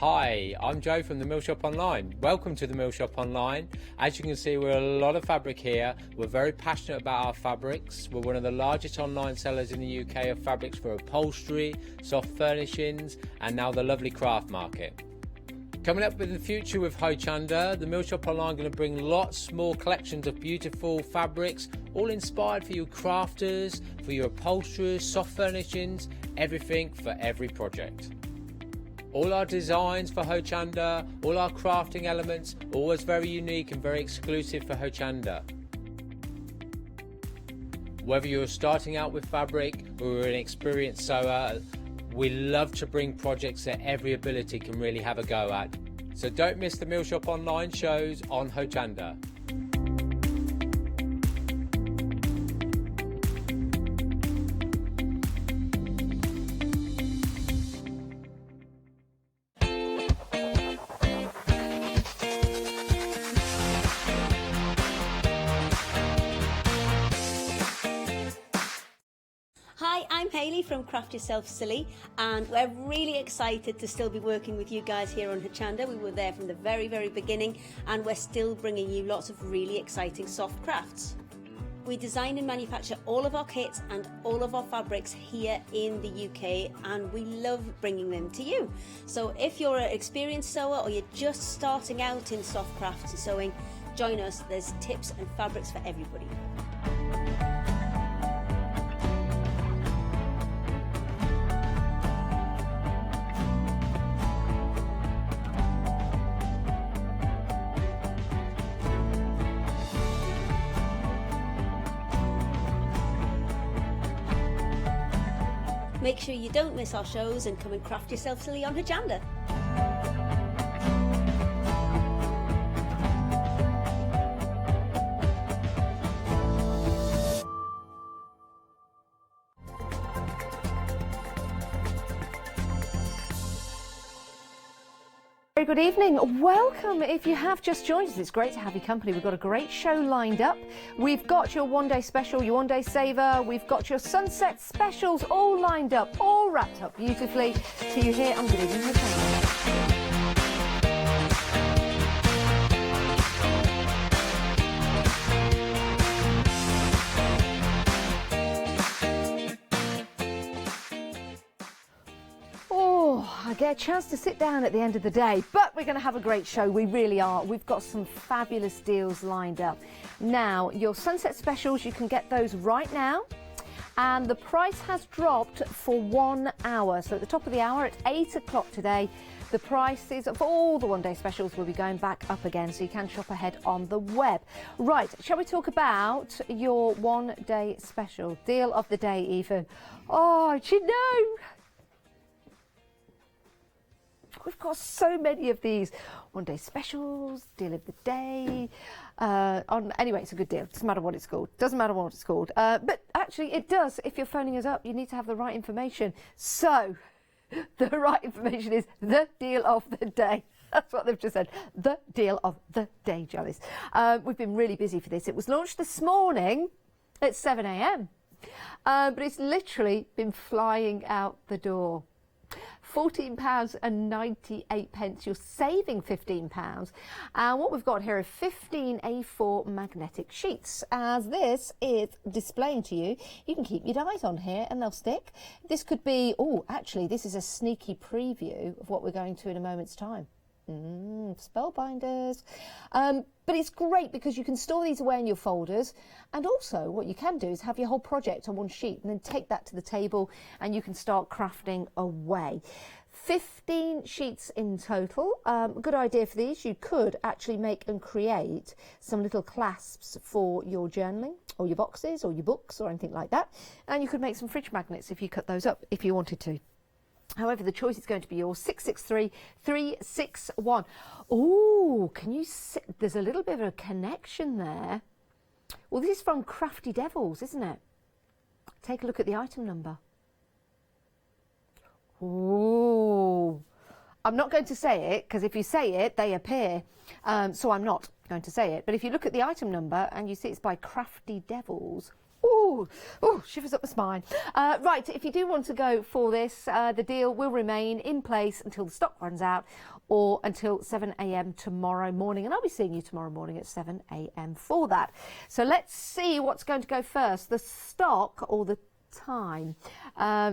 Hi, I'm Joe from the Mill Shop Online. Welcome to the Mill Shop Online. As you can see, we're a lot of fabric here. We're very passionate about our fabrics. We're one of the largest online sellers in the UK of fabrics for upholstery, soft furnishings, and now the lovely craft market. Coming up in the future with Hochanda, the Mill Shop Online are going to bring lots more collections of beautiful fabrics, all inspired for you crafters, for your upholsterers, soft furnishings, everything for every project. All our designs for Hochanda, all our crafting elements, always very unique and very exclusive for Hochanda. Whether you're starting out with fabric or you're an experienced sewer, we love to bring projects that every ability can really have a go at. So don't miss the Mill Shop Online shows on Hochanda. Hi, I'm Hayley from Craft Yourself Silly, and we're really excited to still be working with you guys here on Hochanda. We were there from the very beginning, and we're still bringing you lots of really exciting soft crafts. We design and manufacture all of our kits and all of our fabrics here in the UK, and we love bringing them to you. So if you're an experienced sewer or you're just starting out in soft crafts and sewing, join us. There's tips and fabrics for everybody. Make sure you don't miss our shows and come and craft yourself silly on Hochanda. Very good evening. Welcome. If you have just joined us, it's great to have your company. We've got a great show lined up. We've got your one day special, your one day saver. We've got your sunset specials all lined up, all wrapped up beautifully to you here on Good Evening Hochanda. I get a chance to sit down at the end of the day, but we're going to have a great show. We really are. We've got some fabulous deals lined up. Now, your sunset specials, you can get those right now. And the price has dropped for 1 hour. So at the top of the hour at 8 o'clock today, the prices of all the one day specials will be going back up again. So you can shop ahead on the web. Right, shall we talk about your one day special? Deal of the day even. Oh, do you know? We've got so many of these one day specials, deal of the day. Anyway, it's a good deal. Doesn't matter what it's called. Doesn't matter what it's called. But actually, it does. If you're phoning us up, you need to have the right information. So the right information is the deal of the day. That's what they've just said. The deal of the day, Janice. We've been really busy for this. It was launched this morning at 7 a.m. But it's literally been flying out the door. £14.98. You're saving £15. And what we've got here are 15 A4 magnetic sheets. As this is displaying to you, you can keep your dies on here and they'll stick. This could be, oh, actually, this is a sneaky preview of what we're going to in a moment's time. Spellbinders. But it's great because you can store these away in your folders, and also what you can do is have your whole project on one sheet and then take that to the table and you can start crafting away. 15 sheets in total. Good idea for these. You could actually make and create some little clasps for your journaling or your boxes or your books or anything like that, and you could make some fridge magnets if you cut those up if you wanted to. However, the choice is going to be yours, 663-361. Oh, can you see? There's a little bit of a connection there. Well, this is from Crafty Devils, isn't it? Take a look at the item number. Oh, I'm not going to say it, because if you say it, they appear. So I'm not going to say it. But if you look at the item number and you see it's by Crafty Devils, oh, Oh, shivers up the spine. Right, if you do want to go for this, the deal will remain in place until the stock runs out, or until 7 a.m. tomorrow morning, and I'll be seeing you tomorrow morning at 7 a.m. for that. So let's see what's going to go first, the stock or the time.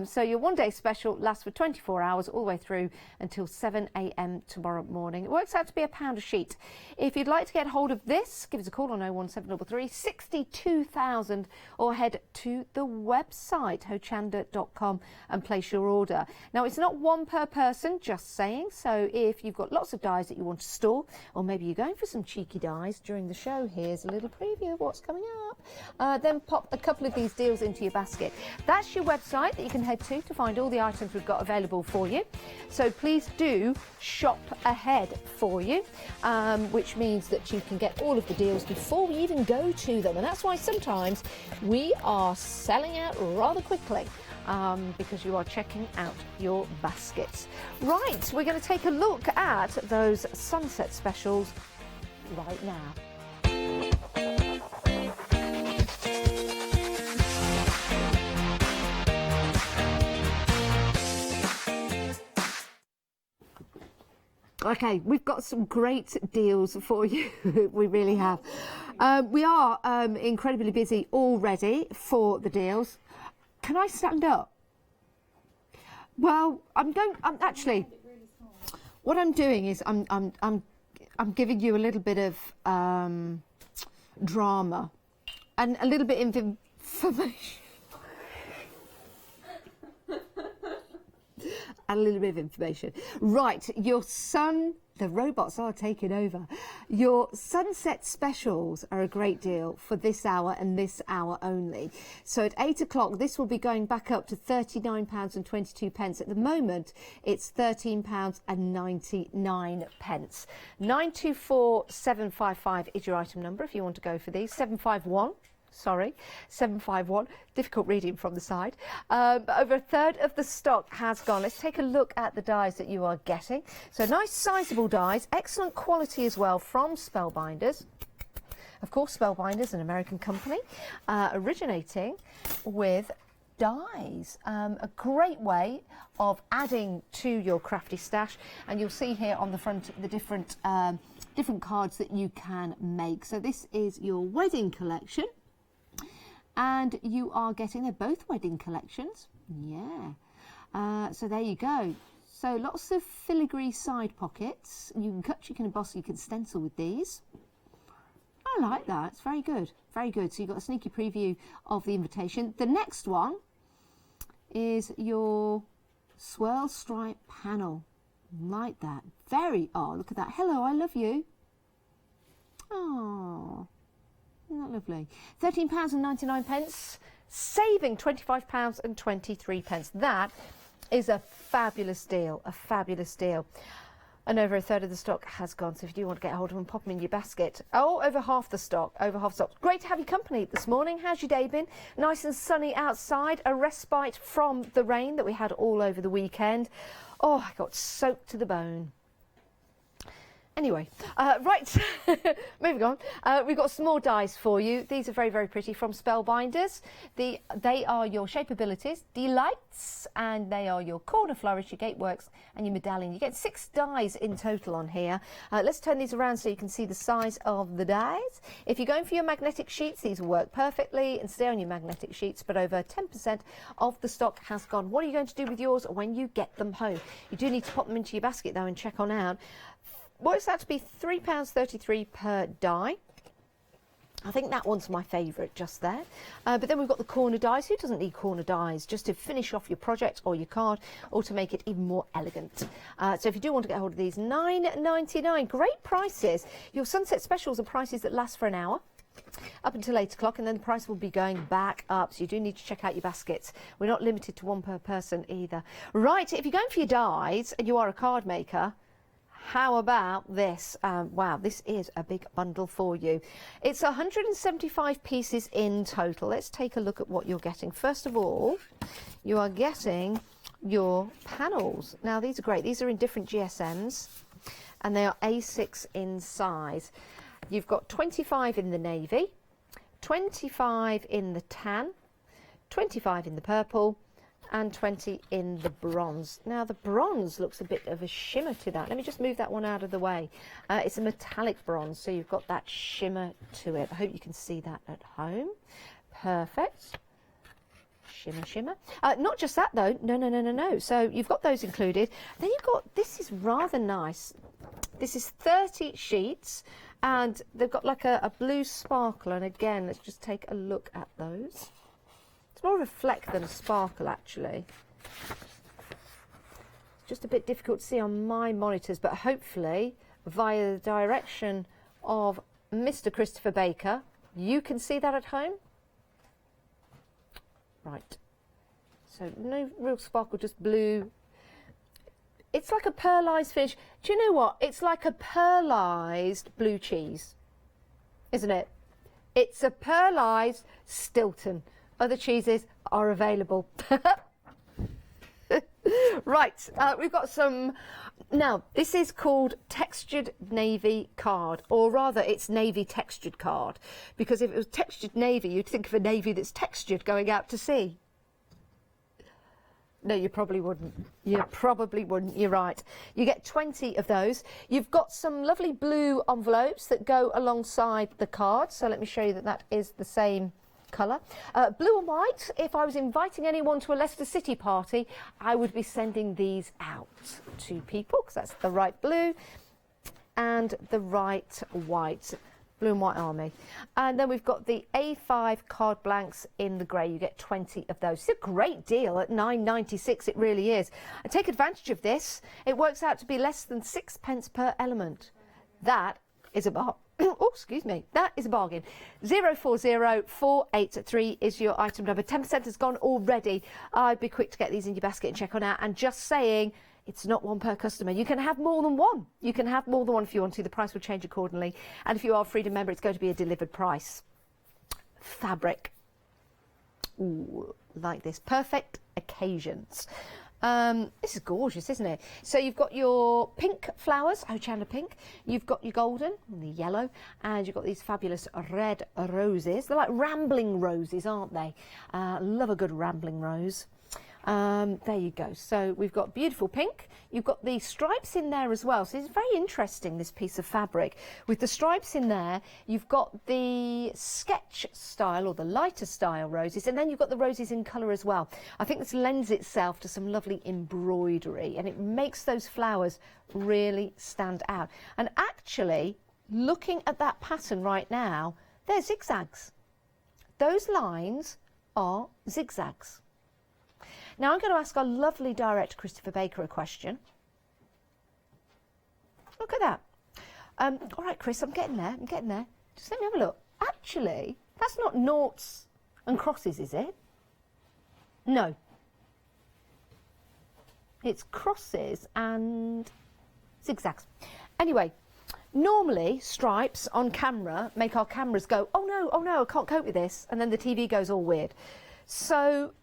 So your one-day special lasts for 24 hours all the way through until 7 a.m. tomorrow morning. It works out to be £1 a sheet. If you'd like to get hold of this, give us a call on 01733 62,000 or head to the website hochanda.com and place your order. Now, it's not one per person, just saying, so if you've got lots of dies that you want to store, or maybe you're going for some cheeky dies during the show, here's a little preview of what's coming up. Then pop a couple of these deals into your basket. That's your website that you can head to find all the items we've got available for you. So please do shop ahead for you, which means that you can get all of the deals before we even go to them. And that's why sometimes we are selling out rather quickly, because you are checking out your baskets. Right, we're going to take a look at those sunset specials right now. Okay, we've got some great deals for you. We really have. We are incredibly busy already for the deals. Can I stand up? Well, I'm actually. What I'm doing is I'm giving you a little bit of drama and a little bit of information. A little bit of information. Right, the robots are taking over. Your sunset specials are a great deal for this hour and this hour only. So at 8 o'clock, this will be going back up to £39.22. At the moment, it's £13.99. 924755 is your item number if you want to go for these. 751, difficult reading from the side. But over a third of the stock has gone. Let's take a look at the dies that you are getting. So nice sizable dies, excellent quality as well from Spellbinders. Of course, Spellbinders, an American company, originating with dies. A great way of adding to your crafty stash, and you'll see here on the front the different cards that you can make. So this is your wedding collection. And you are getting, they're both wedding collections. Yeah. So there you go. So lots of filigree side pockets. You can cut, you can emboss, you can stencil with these. I like that. It's very good. Very good. So you've got a sneaky preview of the invitation. The next one is your swirl stripe panel. Like that. Very, oh, look at that. Hello, I love you. Oh. Isn't that lovely? £13.99, saving £25.23. That is a fabulous deal, a fabulous deal. And over a third of the stock has gone, so if you do want to get hold of them, pop them in your basket. Oh, over half the stock, Great to have your company this morning. How's your day been? Nice and sunny outside, a respite from the rain that we had all over the weekend. Oh, I got soaked to the bone. Anyway, right, moving on. We've got some more dies for you. These are very, very pretty from Spellbinders. They are your Shapeabilities, Delights, and they are your Corner Flourish, your Gateworks, and your Medallion. You get 6 dies in total on here. Let's turn these around so you can see the size of the dies. If you're going for your magnetic sheets, these will work perfectly and stay on your magnetic sheets, but over 10% of the stock has gone. What are you going to do with yours when you get them home? You do need to pop them into your basket, though, and check on out. Works out to be £3.33 per die. I think that one's my favourite just there. But then we've got the corner dies. Who doesn't need corner dies just to finish off your project or your card or to make it even more elegant? So if you do want to get hold of these, £9.99. Great prices. Your sunset specials are prices that last for an hour. Up until 8 o'clock, and then the price will be going back up, so you do need to check out your baskets. We're not limited to one per person either. Right, if you're going for your dies and you are a card maker, how about this? Wow, this is a big bundle for you. It's 175 pieces in total. Let's take a look at what you're getting. First of all, you are getting your panels. Now, these are great. These are in different GSMs, and they are A6 in size. You've got 25 in the navy, 25 in the tan, 25 in the purple, and 20 in the bronze. Now the bronze looks a bit of a shimmer to that. Let me just move that one out of the way. It's a metallic bronze, so you've got that shimmer to it. I hope you can see that at home. Perfect. Shimmer, shimmer. Not just that though. No. So you've got those included. Then you've got, this is rather nice. This is 30 sheets, and they've got like a blue sparkle. And again, let's just take a look at those. It's more of a fleck than a sparkle, actually. It's just a bit difficult to see on my monitors, but hopefully, via the direction of Mr. Christopher Baker, you can see that at home. Right. So no real sparkle, just blue. It's like a pearlised finish. Do you know what? It's like a pearlised blue cheese, isn't it? It's a pearlised Stilton. Other cheeses are available. Right, we've got some. Now, this is called textured navy card, or rather it's navy textured card, because if it was textured navy, you'd think of a navy that's textured going out to sea. No, you probably wouldn't. You probably wouldn't. You're right. You get 20 of those. You've got some lovely blue envelopes that go alongside the card. So let me show you that that is the same colour. Blue and white. If I was inviting anyone to a Leicester City party, I would be sending these out to people, because that's the right blue and the right white. Blue and white army. And then we've got the A5 card blanks in the grey. You get 20 of those. It's a great deal at £9.96. It really is. And take advantage of this. It works out to be less than 6p per element. That is a bar. Oh, excuse me. That is a bargain. 040483 is your item number. 10% has gone already. I'd be quick to get these in your basket and check on out. And just saying, it's not one per customer. You can have more than one. You can have more than one if you want to. The price will change accordingly. And if you are a Freedom member, it's going to be a delivered price. Fabric. Ooh, like this. Perfect occasions. This is gorgeous, isn't it? So you've got your pink flowers, Hochanda pink. You've got your golden, the yellow, and you've got these fabulous red roses. They're like rambling roses, aren't they? Love a good rambling rose. There you go. So we've got beautiful pink. You've got the stripes in there as well. So it's very interesting, this piece of fabric. With the stripes in there, you've got the sketch style or the lighter style roses, and then you've got the roses in colour as well. I think this lends itself to some lovely embroidery, and it makes those flowers really stand out. And actually, looking at that pattern right now, they're zigzags. Those lines are zigzags. Now I'm going to ask our lovely director, Christopher Baker, a question. Look at that. All right, Chris, I'm getting there. Just let me have a look. Actually, that's not noughts and crosses, is it? No. It's crosses and zigzags. Anyway, normally stripes on camera make our cameras go, oh no, I can't cope with this. And then the TV goes all weird. So,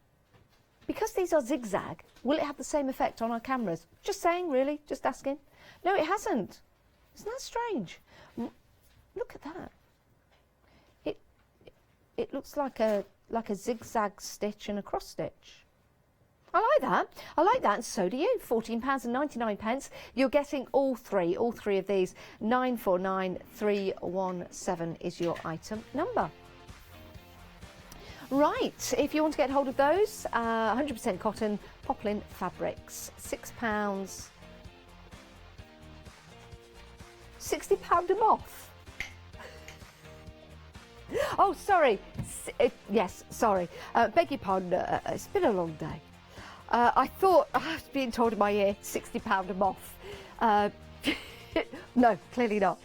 because these are zigzag, will it have the same effect on our cameras? Just saying, really, just asking. No, it hasn't. Isn't that strange? Look at that. It looks like a zigzag stitch and a cross stitch. I like that. And so do you. £14.99. You're getting all three of these. 949317 is your item number. Right, if you want to get hold of those, 100% cotton poplin fabrics, £6, £60 them off. Oh, sorry. Yes, sorry. Beg your pardon. It's been a long day. I thought I was being told in my ear, £60 them off. No, clearly not.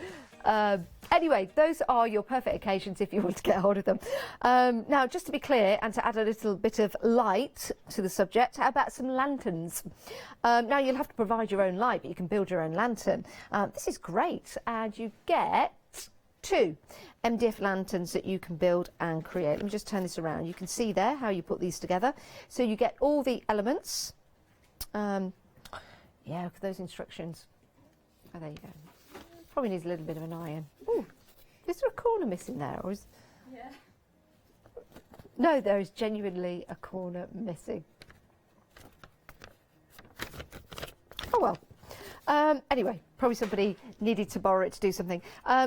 Anyway, those are your perfect occasions if you want to get hold of them. Now, just to be clear and to add a little bit of light to the subject, how about some lanterns? Now, you'll have to provide your own light, but you can build your own lantern. This is great, and you get 2 MDF lanterns that you can build and create. Let me just turn this around. You can see there how you put these together. So you get all the elements. Yeah, look at those instructions. Oh, there you go. Probably needs a little bit of an iron. Ooh, is there a corner missing there? Or is... Yeah. No, there is genuinely a corner missing. Oh well. Anyway, probably somebody needed to borrow it to do something.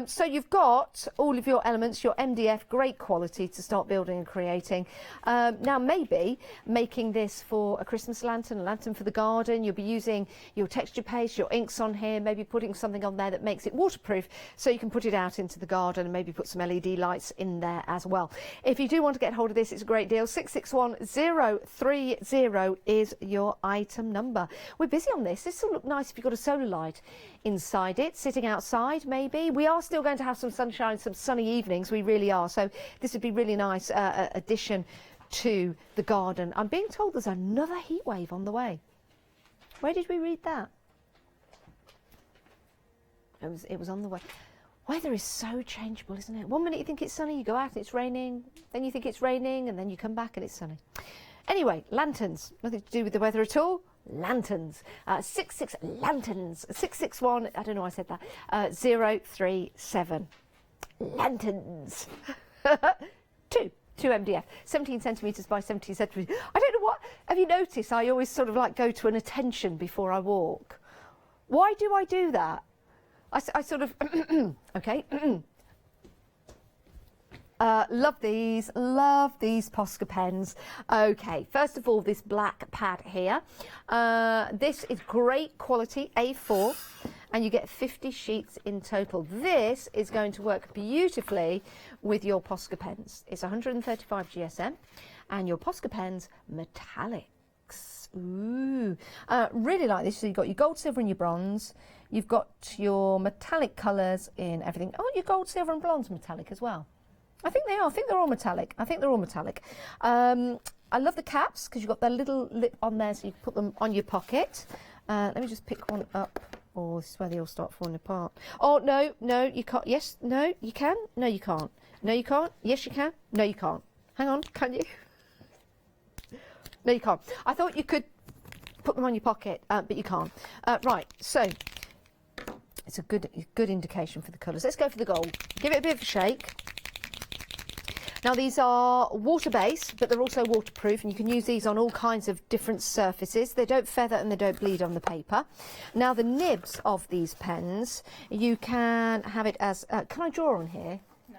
So you've got all of your elements, your MDF, great quality to start building and creating. Now maybe making this for a Christmas lantern, a lantern for the garden. You'll be using your texture paste, your inks on here, maybe putting something on there that makes it waterproof so you can put it out into the garden and maybe put some LED lights in there as well. If you do want to get hold of this, it's a great deal. 661030 is your item number. We're busy on this. This will look nice if you've got a solar light inside it, sitting outside maybe. We are still going to have some sunshine, some sunny evenings, we really are. So this would be really nice addition to the garden. I'm being told there's another heat wave on the way. Where did we read that? It was on the way. Weather is so changeable, isn't it? 1 minute you think it's sunny, you go out and it's raining, then you think it's raining, and then you come back and it's sunny. Anyway, lanterns, nothing to do with the weather at all. Lanterns, 66 lanterns, 661, I don't know why I said that, 037 lanterns. two MDF, 17 centimetres by 17 centimetres. I don't know what, have you noticed I always sort of like go to an attention before I walk? Why do I do that? I sort of, okay. Love these Posca pens. Okay, first of all, this black pad here. This is great quality A4, and you get 50 sheets in total. This is going to work beautifully with your Posca pens. It's 135 GSM, and your Posca pens metallics. Ooh, really like this. So you've got your gold, silver, and your bronze. You've got your metallic colours in everything. Oh, your gold, silver, and bronze metallic as well. I think they are. I think they're all metallic. I love the caps because you've got that little lip on there, so you can put them on your pocket. Let me just pick one up. Oh, this is where they all start falling apart. Oh, no, you can't. Yes, no, you can. No, you can't. No, you can't. Yes, you can. No, you can't. Hang on, can you? No, you can't. I thought you could put them on your pocket, but you can't. Right, so it's a good indication for the colours. Let's go for the gold. Give it a bit of a shake. Now these are water-based, but they're also waterproof, and you can use these on all kinds of different surfaces. They don't feather and they don't bleed on the paper. Now the nibs of these pens, you can have it as, can I draw on here? No.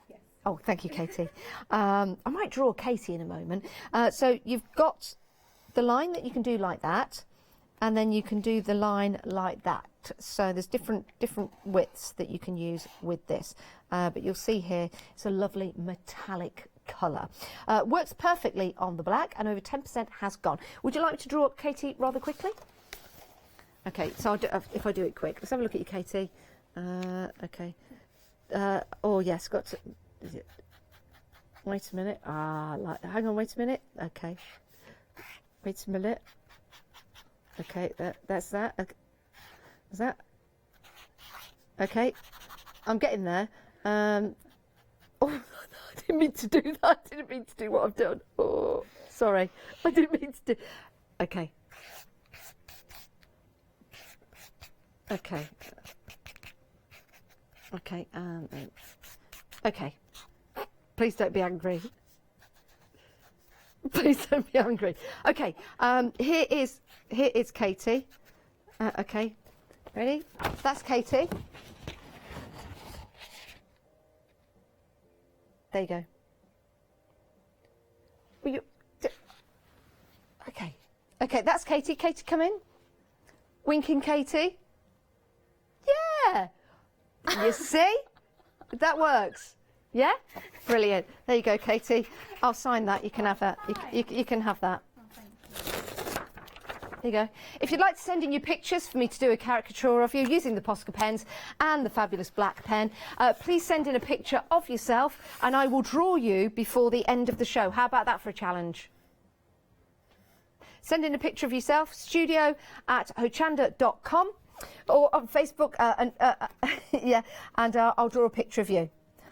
Yes. Oh, thank you, Katie. I might draw Katie in a moment. So you've got the line that you can do like that, and then you can do the line like that. So there's different widths that you can use with this. But you'll see here, it's a lovely metallic colour. Works perfectly on the black, and over 10% has gone. Would you like me to draw up Katie rather quickly? Okay, so if I do it quick. Let's have a look at you, Katie. Okay. Oh, yes, got to... Is it, wait a minute. Hang on, wait a minute. Okay. Wait a minute. Okay, that's that. Okay. Is that? Okay, I'm getting there. Oh, I didn't mean to do that. I didn't mean to do what I've done. Oh, sorry. I didn't mean to do... Okay. Okay. Okay, okay. Please don't be angry. Please don't be angry. Okay, here is Katie. Okay, ready? That's Katie. There you go. Will you? Okay. Okay, that's Katie. Katie, come in. Winking, Katie. Yeah. You see? That works. Yeah? Brilliant. There you go, Katie. I'll sign that. You can have that. You can have that. There you go. If you'd like to send in your pictures for me to do a caricature of you using the Posca pens and the fabulous black pen, please send in a picture of yourself and I will draw you before the end of the show. How about that for a challenge? Send in a picture of yourself, studio@hochanda.com or on Facebook, yeah, and I'll draw a picture of you.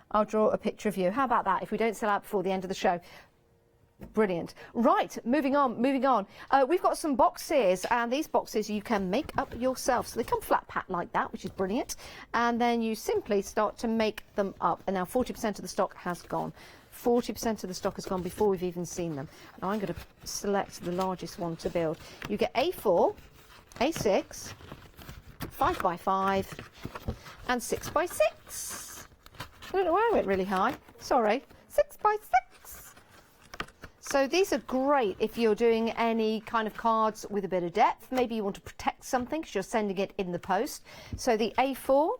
I'll draw a picture of you. How about that if we don't sell out before the end of the show? Brilliant. Right, moving on. We've got some boxes, and these boxes you can make up yourself. So they come flat packed like that, which is brilliant. And then you simply start to make them up. And now 40% of the stock has gone. 40% of the stock has gone before we've even seen them. Now I'm going to select the largest one to build. You get A4, A6, 5x5 and 6x6. I don't know why I went really high. Sorry, 6x6. So these are great if you're doing any kind of cards with a bit of depth. Maybe you want to protect something because you're sending it in the post. So the A4,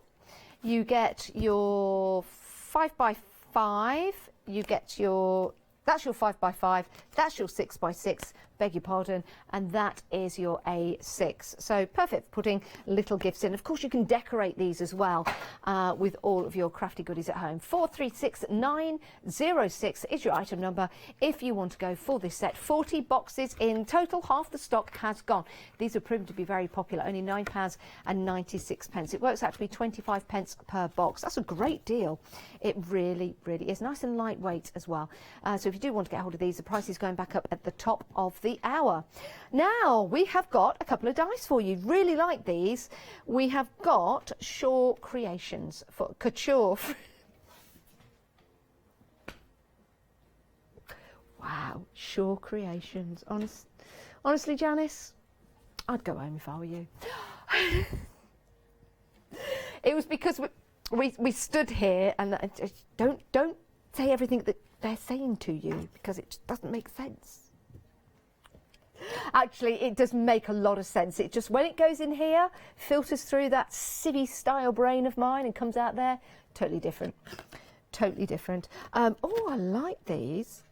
you get your 5x5, you get your, that's your 5x5, that's your 6x6, beg your pardon, and that is your A6. So perfect for putting little gifts in. Of course, you can decorate these as well with all of your crafty goodies at home. 436906 is your item number if you want to go for this set. 40 boxes in total, half the stock has gone. These are proven to be very popular, only £9.96. It works out to be 25p per box. That's a great deal. It really, really is. Nice and lightweight as well. So if you do want to get hold of these, the price is going back up at the top of the hour. Now we have got a couple of dice for you. Really like these. We have got Shaw Creations for couture. Wow, Shaw Creations. Honestly, Janice, I'd go home if I were you. It was because we stood here and don't say everything that they're saying to you because it just doesn't make sense. Actually, it does make a lot of sense. It just, when it goes in here, filters through that civvy style brain of mine and comes out there, totally different. Totally different. Oh, I like these.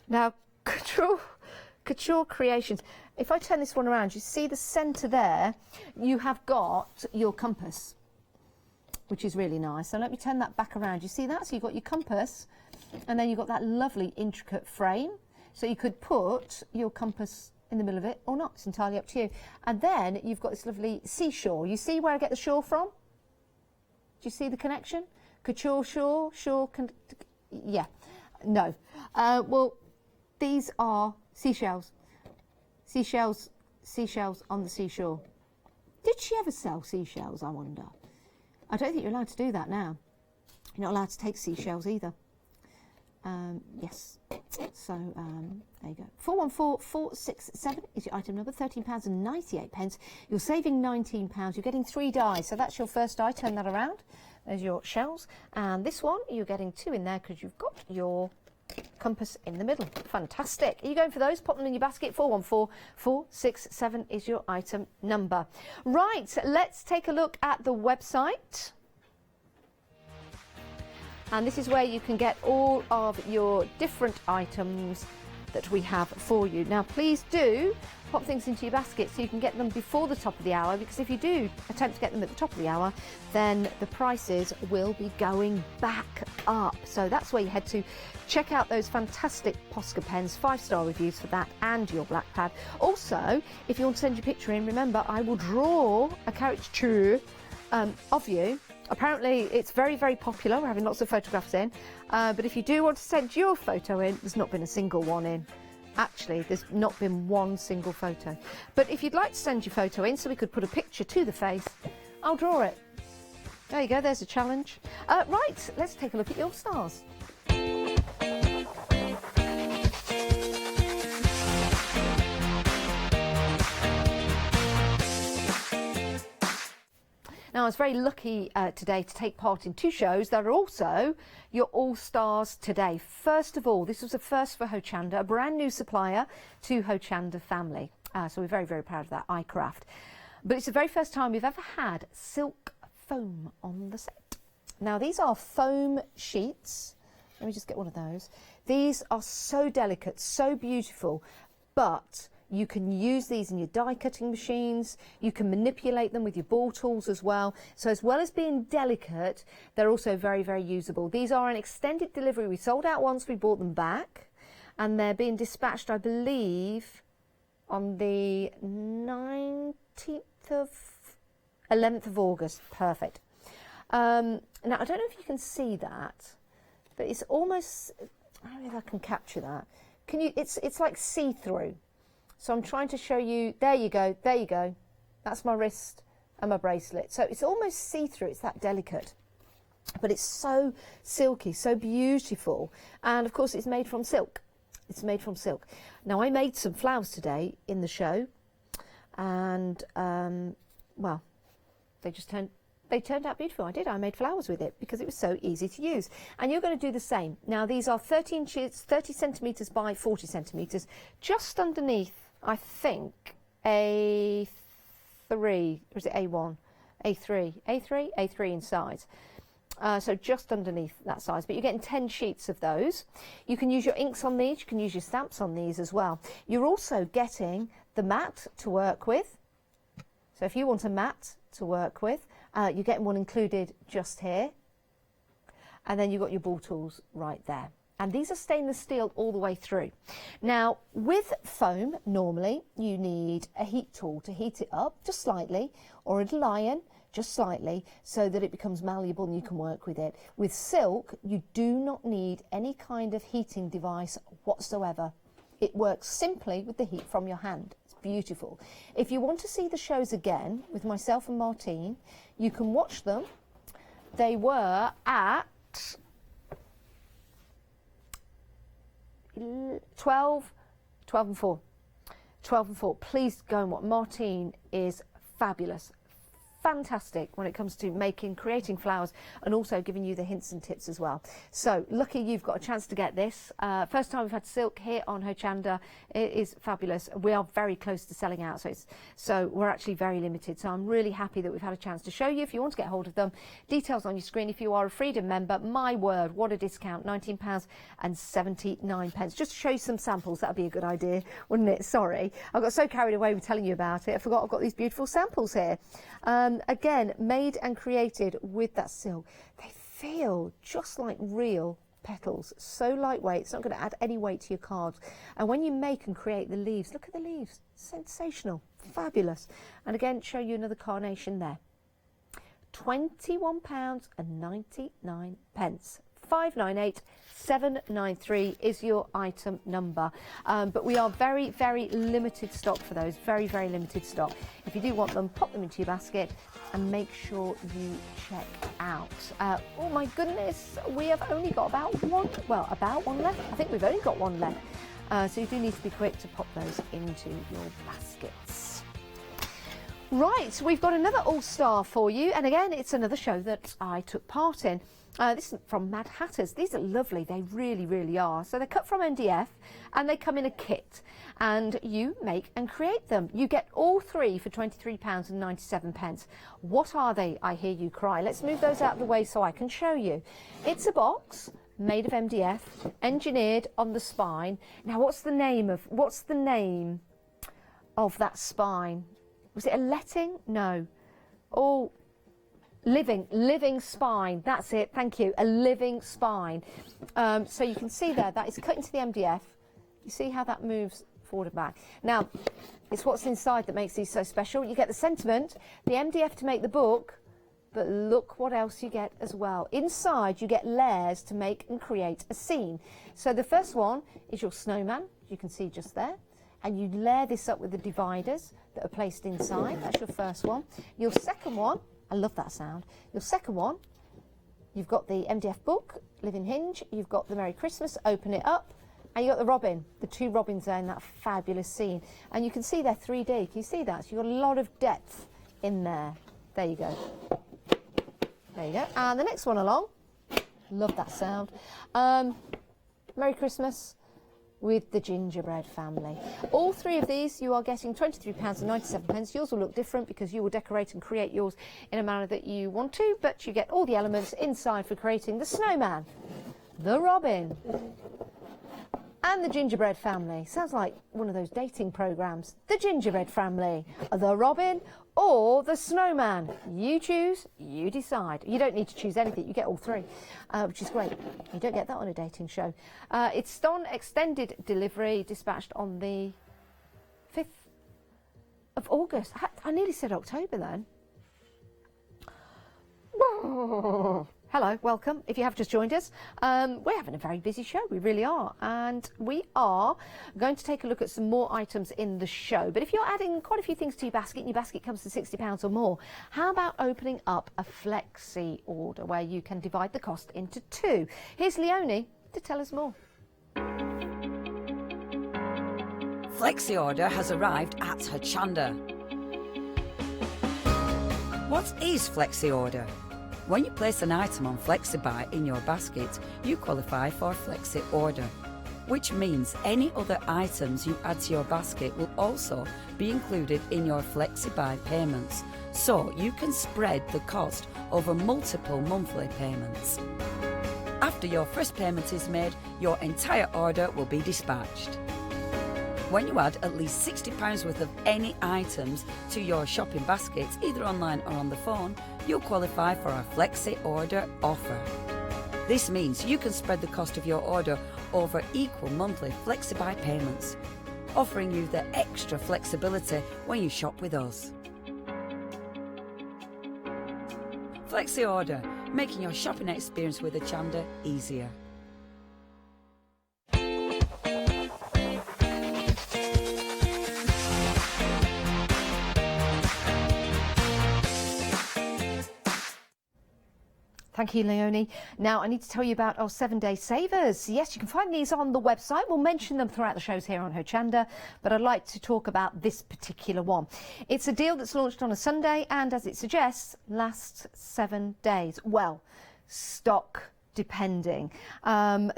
Now, Couture Creations. If I turn this one around, you see the centre there, you have got your compass, which is really nice. So let me turn that back around. You see that? So you've got your compass, and then you've got that lovely intricate frame. So you could put your compass in the middle of it or not. It's entirely up to you. And then you've got this lovely seashore. You see where I get the shore from? Do you see the connection? Couture shore, yeah. No. Well, these are seashells. Seashells on the seashore. Did she ever sell seashells, I wonder? I don't think you're allowed to do that now. You're not allowed to take seashells either. Yes, so there you go. 414467 is your item number, £13.98. You're saving £19. You're getting 3 dies, so that's your first die. Turn that around. There's your shells, and this one you're getting 2 in there because you've got your compass in the middle. Fantastic. Are you going for those? Pop them in your basket. 414467 is your item number. Right, let's take a look at the website. And this is where you can get all of your different items that we have for you. Now, please do pop things into your basket so you can get them before the top of the hour, because if you do attempt to get them at the top of the hour, then the prices will be going back up. So that's where you head to. Check out those fantastic Posca pens, 5-star reviews for that and your black pad. Also, if you want to send your picture in, remember, I will draw a caricature of you. Apparently it's very, very popular. We're having lots of photographs in, but if you do want to send your photo in, there's not been a single one in. Actually, there's not been one single photo. But if you'd like to send your photo in so we could put a picture to the face, I'll draw it. There you go, there's a challenge. Right, let's take a look at your stars. Now, I was very lucky today to take part in 2 shows that are also your All-Stars today. First of all, this was a first for Hochanda, a brand new supplier to Hochanda family. So we're very, very proud of that, iCraft. But it's the very first time we've ever had silk foam on the set. Now, these are foam sheets. Let me just get one of those. These are so delicate, so beautiful, but you can use these in your die cutting machines. You can manipulate them with your ball tools as well. So as well as being delicate, they're also very, very usable. These are an extended delivery. We sold out once we bought them back, and they're being dispatched, I believe, on the 11th of August. Perfect. Now, I don't know if you can see that, but it's almost, I don't know if I can capture that. Can you, it's like see-through. So I'm trying to show you, there you go, there you go. That's my wrist and my bracelet. So it's almost see-through, it's that delicate. But it's so silky, so beautiful. And of course it's made from silk. It's made from silk. Now I made some flowers today in the show, and well, they turned out beautiful. I made flowers with it because it was so easy to use. And you're going to do the same. Now these are 30 inches, 30 centimetres by 40 centimetres, just underneath, I think, A3, or is it A1? A3 in size. So just underneath that size, but you're getting 10 sheets of those. You can use your inks on these, you can use your stamps on these as well. You're also getting the mat to work with. So if you want a mat to work with, you're getting one included just here. And then you've got your ball tools right there. And these are stainless steel all the way through. Now, with foam, normally you need a heat tool to heat it up just slightly, or a little iron, just slightly, so that it becomes malleable and you can work with it. With silk, you do not need any kind of heating device whatsoever. It works simply with the heat from your hand. It's beautiful. If you want to see the shows again with myself and Martine, you can watch them. They were at 12 and 4. 12 and 4. Please go and watch. Martine is fabulous. Fantastic when it comes to creating flowers, and also giving you the hints and tips as well. So lucky you've got a chance to get this. First time we've had silk here on Hochanda. It is fabulous. We are very close to selling out, so we're actually very limited. So I'm really happy that we've had a chance to show you. If you want to get hold of them, details on your screen. If you are a Freedom member, my word, what a discount, £19.79. Just to show you some samples, that would be a good idea, wouldn't it? Sorry, I got so carried away with telling you about it, I forgot I've got these beautiful samples here. Again, made and created with that silk. They feel just like real petals, so lightweight. It's not going to add any weight to your cards. And when you make and create the leaves, look at the leaves, sensational, fabulous. And again, show you another carnation there. £21.99. 598793 is your item number, but we are very, very limited stock for those. Very, very limited stock. If you do want them, pop them into your basket and make sure you check out. Oh my goodness, we have only got about one left. I think we've only got one left, so you do need to be quick to pop those into your baskets. Right, we've got another all-star for you, and again, it's another show that I took part in. This is from Mad Hatters. These are lovely, they really, really are. So they're cut from MDF and they come in a kit, and you make and create them. You get all three for £23.97. What are they, I hear you cry? Let's move those out of the way so I can show you. It's a box made of MDF, engineered on the spine. Now what's the name of that spine? Was it a letting? No. Oh, living spine. That's it. Thank you. A living spine. So you can see there that is cut into the MDF. You see how that moves forward and back. Now, it's what's inside that makes these so special. You get the sentiment, the MDF to make the book, but look what else you get as well. Inside, you get layers to make and create a scene. So the first one is your snowman, you can see just there. And you layer this up with the dividers that are placed inside. That's your first one. Your second one, I love that sound. Your second one, you've got the MDF book, Living Hinge. You've got the Merry Christmas, open it up. And you've got the robin, the two robins there in that fabulous scene. And you can see they're 3D. Can you see that? So you've got a lot of depth in there. There you go. There you go. And the next one along, love that sound. Merry Christmas with the gingerbread family. All three of these you are getting £23.97. Yours will look different because you will decorate and create yours in a manner that you want to, but you get all the elements inside for creating the snowman, the robin, and the gingerbread family. Sounds like one of those dating programs. The gingerbread family, the robin, or the snowman. You choose, you decide. You don't need to choose anything, you get all three, which is great. You don't get that on a dating show. It's on extended delivery, dispatched on the 5th of August. I nearly said October then. Hello, welcome. If you have just joined us, we're having a very busy show. We really are. And we are going to take a look at some more items in the show. But if you're adding quite a few things to your basket and your basket comes to £60 or more, how about opening up a flexi order where you can divide the cost into two? Here's Leonie to tell us more. Flexi order has arrived at Hochanda. What is Flexi order? When you place an item on FlexiBuy in your basket, you qualify for Flexi order, which means any other items you add to your basket will also be included in your FlexiBuy payments, so you can spread the cost over multiple monthly payments. After your first payment is made, your entire order will be dispatched. When you add at least £60 worth of any items to your shopping basket, either online or on the phone, you'll qualify for our Flexi Order offer. This means you can spread the cost of your order over equal monthly FlexiBuy payments, offering you the extra flexibility when you shop with us. Flexi Order, making your shopping experience with Hochanda easier. Thank you, Leonie. Now, I need to tell you about our 7-day savers. Yes, you can find these on the website. We'll mention them throughout the shows here on Hochanda, but I'd like to talk about this particular one. It's a deal that's launched on a Sunday and, as it suggests, lasts 7 days. Well, stock depending.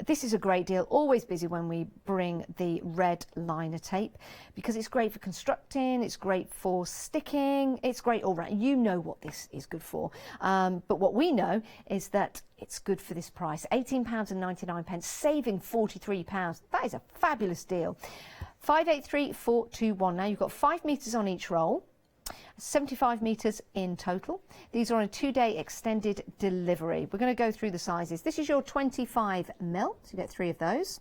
This is a great deal. Always busy when we bring the red liner tape because it's great for constructing, it's great for sticking, it's great all round. You know what this is good for. But what we know is that it's good for this price. £18.99, saving £43. That is a fabulous deal. 583421. Now you've got 5 metres on each roll. 75 metres in total. These are on a 2-day extended delivery. We're going to go through the sizes. This is your 25 mil, so you get 3 of those.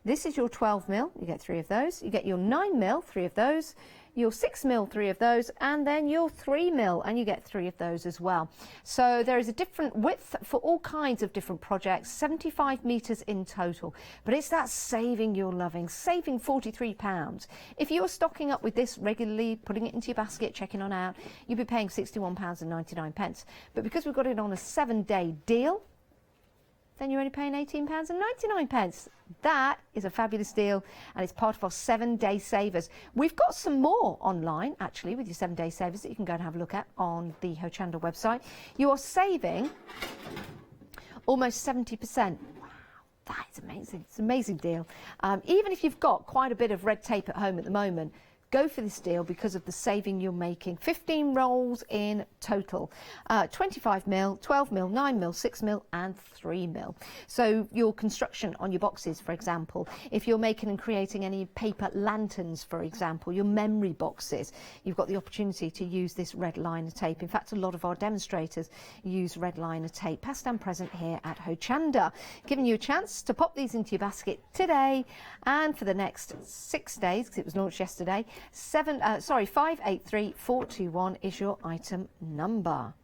This is your 12 mil, you get 3 of those. You get your 9 mil, 3 of those. Your 6 mil, 3 of those, and then your 3 mil, and you get 3 of those as well. So there is a different width for all kinds of different projects, 75 metres in total. But it's that saving you're loving, saving £43. If you're stocking up with this regularly, putting it into your basket, checking on out, you'd be paying £61.99. But because we've got it on a 7-day deal, then you're only paying £18.99. That is a fabulous deal, and it's part of our 7-day savers. We've got some more online, actually, with your 7-day savers that you can go and have a look at on the Hochanda website. You are saving almost 70%. Wow, that is amazing. It's an amazing deal. Even if you've got quite a bit of red tape at home at the moment, go for this deal because of the saving you're making. 15 rolls in total. 25 mil, 12 mil, 9 mil, 6 mil and 3 mil. So your construction on your boxes, for example, if you're making and creating any paper lanterns, for example, your memory boxes, you've got the opportunity to use this red liner tape. In fact, a lot of our demonstrators use red liner tape, past and present here at Hochanda, giving you a chance to pop these into your basket today and for the next 6 days, because it was launched yesterday. 583421 is your item number.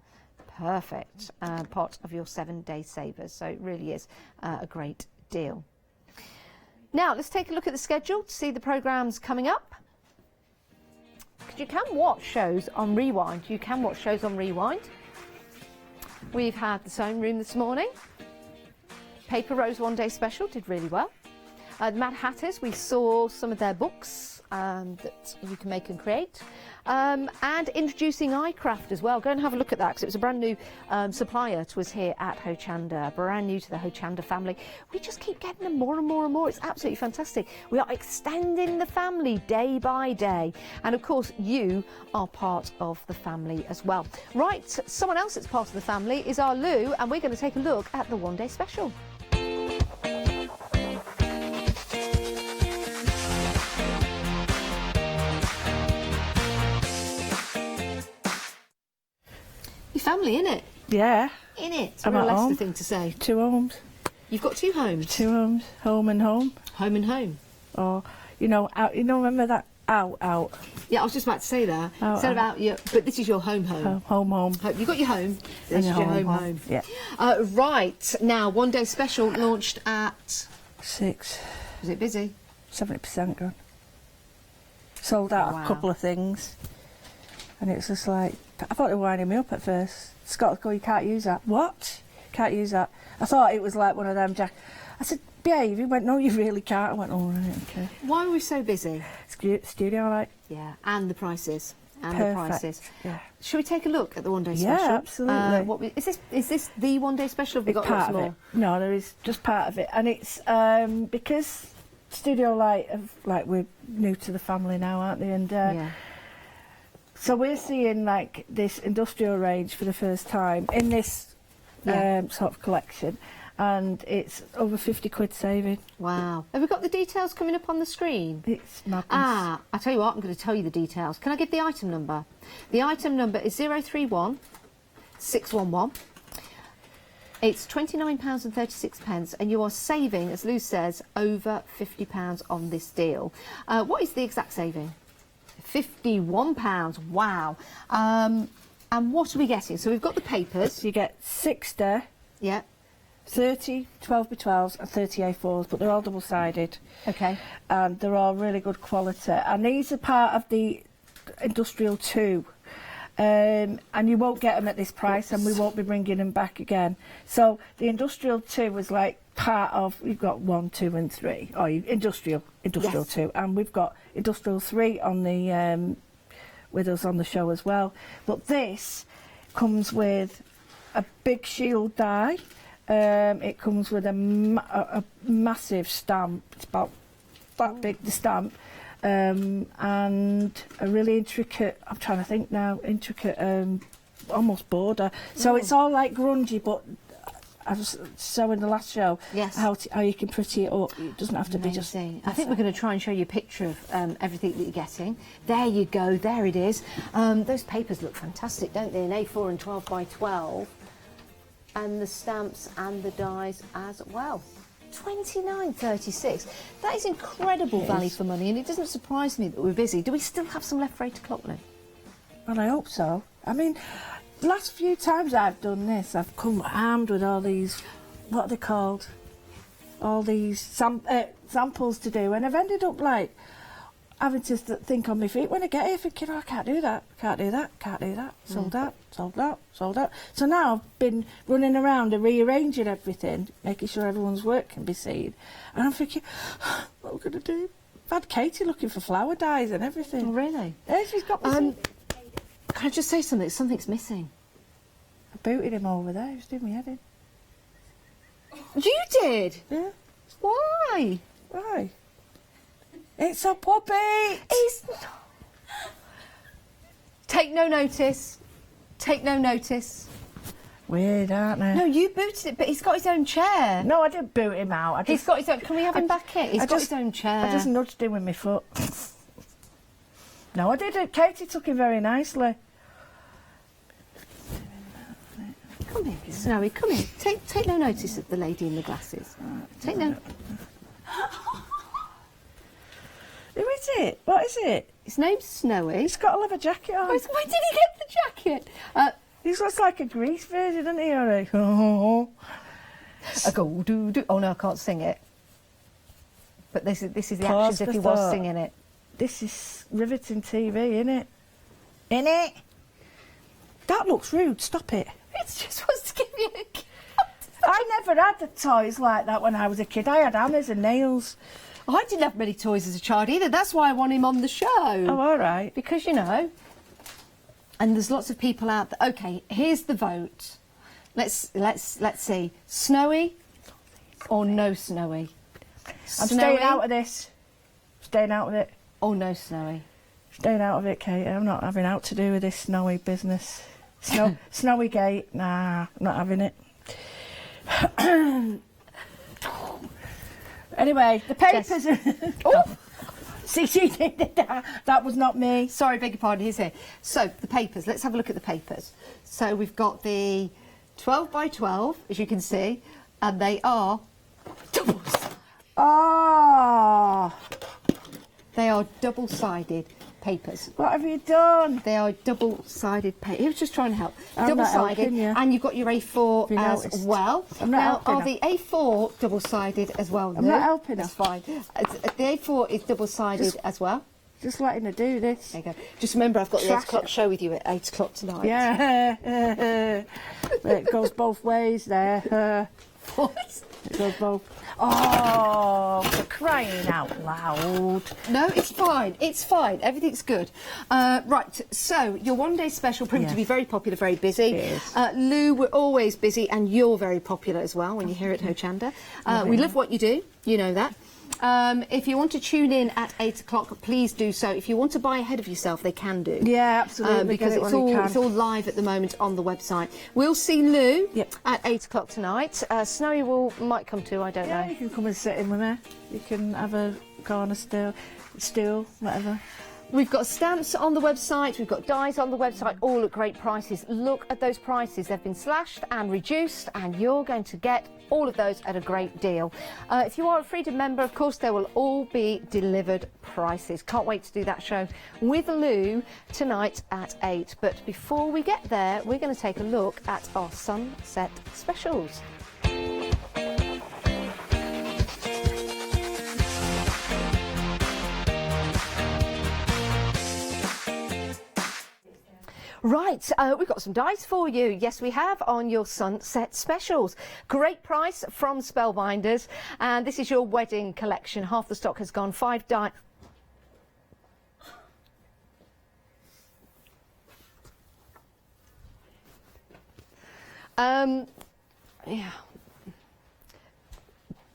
Perfect. Part of your 7-day savers. So it really is a great deal. Now let's take a look at the schedule to see the programmes coming up. Because you can watch shows on Rewind. You can watch shows on Rewind. We've had the sewing room this morning. Paper Rose 1-day special did really well. Mad Hatters, we saw some of their books that you can make and create, and introducing iCraft as well. Go and have a look at that because it was a brand new supplier to us here at Hochanda, brand new to the Hochanda family. We just keep getting them more and more and more. It's absolutely fantastic. We are extending the family day by day, and of course you are part of the family as well. Right, someone else that's part of the family is our Lou, and we're going to take a look at the 1-day special. Family, innit? Yeah. Innit? I'm What a at Leicester home. thing to say. 2 homes. You've got 2 homes? 2 homes. Home and home. Home and home. Or, remember that out. Yeah, I was just about to say that. Oh, Instead of out, but this is your home. Home. You got your home. This is your home. Yeah. Right, now, one day special launched at... 6. Was it busy? 70% gone. Sold out Wow. a couple of things. And it's just like, I thought they were winding me up at first. Scott go, you can't use that. What? Can't use that. I thought it was like one of them I said, behave. He went, no, you really can't. I went, all right, okay. Why were we so busy? Studio, like. Yeah, and the prices. And Perfect. the prices. Yeah. Should we take a look at the one day Yeah, special? absolutely. Is this the one day special? Have we got Part lots of more? it. No, there is just part of it. And it's because Studio Light, we're new to the family now, aren't they? And Yeah. so we're seeing like this industrial range for the first time in this sort of collection, and it's over 50 quid saving. Wow. Have we got the details coming up on the screen? It's madness. I'll tell you what, I'm going to tell you the details. Can I give the item number? The item number is 031 611. It's £29.36, and you are saving, as Lou says, over £50 on this deal. What is the exact saving? £51. Wow. And what are we getting? So we've got the papers. You get 60, Yeah. 30 12x12s and 30 A4s, but they're all double-sided. Okay. And they're all really good quality. And these are part of the Industrial 2. And you won't get them at this price, and we won't be bringing them back again. So the Industrial 2 was like part of, you've got 1, 2 and 3, or Industrial Yes. 2, and we've got Industrial 3 on the with us on the show as well. But this comes with a big shield die. It comes with a massive stamp. It's about that big, the stamp. And a really intricate, I'm trying to think now, almost border. So it's all like grungy, but I was showing the last show Yes. how you can pretty it up. It doesn't have to be just... Amazing. I think we're going to try and show you a picture of everything that you're getting. There you go, there it is. Those papers look fantastic, don't they? In A4 and 12 by 12. And the stamps and the dies as well. £29.36. That is incredible value for money, and it doesn't surprise me that we're busy. Do we still have some left for 8 o'clock, Lou? Well, I hope so. I mean, last few times I've done this, I've come armed with all these, what are they called? All these samples to do, and I've ended up like having to think on my feet when I get here, thinking, oh, I can't do that, can't do that, can't do that. Sold out, sold out, sold out. So now I've been running around and rearranging everything, making sure everyone's work can be seen. And I'm thinking, what are we going to do? I've had Katie looking for flower dyes and everything. Oh, really? Yeah, she's got me Can I just say something? Something's missing. I booted him over there, he was doing my head in. You did? Yeah. Why? Why? It's a puppet! It's... Take no notice. Take no notice. Weird, aren't they? No, you booted it, but he's got his own chair. No, I didn't boot him out. He's got his own... Can we have him back here? He's got his own chair. I just nudged him with my foot. No, I didn't. Katie took him very nicely. Come here, Snowy, come here. Take no notice of the lady in the glasses. Take no... Who is it? What is it? His name's Snowy. He's got a leather jacket on. Where did he get the jacket? He looks like a Grease version, doesn't he? Or a... I go do do. Oh no, I can't sing it. But this is the Pause actions if for he was thought. singing it. This is riveting TV, innit? Innit? That looks rude. Stop it. It just wants to give you a gift. I never had the toys like that when I was a kid. I had hammers and nails. I didn't have many toys as a child either. That's why I want him on the show. Oh, all right. Because, you know, and there's lots of people out there. Okay, here's the vote. Let's see. Snowy or no Snowy? I'm staying out of this. Staying out of it. Or no Snowy? Staying out of it, Kate. I'm not having out to do with this snowy business. Snowy gate. Nah, I'm not having it. Anyway, the papers. Oh, See, she did that. That was not me. sorry, beg your pardon. He's here. So the papers. Let's have a look at the papers. So we've got the 12 by 12, as you can see, and they are doubles. Oh, They are double-sided papers. What have you done? They are double-sided paper. He was just trying to help. I'm not Double-sided, helping you. and you've got your A4 you as noticed? well. I'm not now, helping are her. the A4 double-sided as well? I'm not helping That's her. fine. The A4 is double-sided as well. Just letting her do this. There you go. Just remember, I've got the 8 Trash o'clock it. show with you at 8 o'clock tonight. Yeah. It goes both ways there. What? It goes both. Oh, for crying out loud. No, it's fine. It's fine. Everything's good. Right, so your one-day special proved to be very popular, very busy. It is. Lou, we're always busy, and you're very popular as well when you're here at Hochanda. We love what you do. You know that. If you want to tune in at 8 o'clock, please do so. If you want to buy ahead of yourself, they can do. Yeah, absolutely. Because Get it it's when you can. all live at the moment on the website. We'll see Lou Yep. at 8 o'clock tonight. Snowy might come too, I don't Yeah, know. you can come and sit in with me. You can have a corner stool, whatever. We've got stamps on the website, we've got dies on the website, all at great prices. Look at those prices. They've been slashed and reduced, and you're going to get all of those at a great deal. If you are a Freedom member, of course, there will all be delivered prices. Can't wait to do that show with Lou tonight at 8. But before we get there, we're going to take a look at our sunset specials. Right, we've got some dice for you. Yes, we have on your sunset specials. Great price from Spellbinders, and this is your wedding collection. Half the stock has gone. 5 dice. Yeah.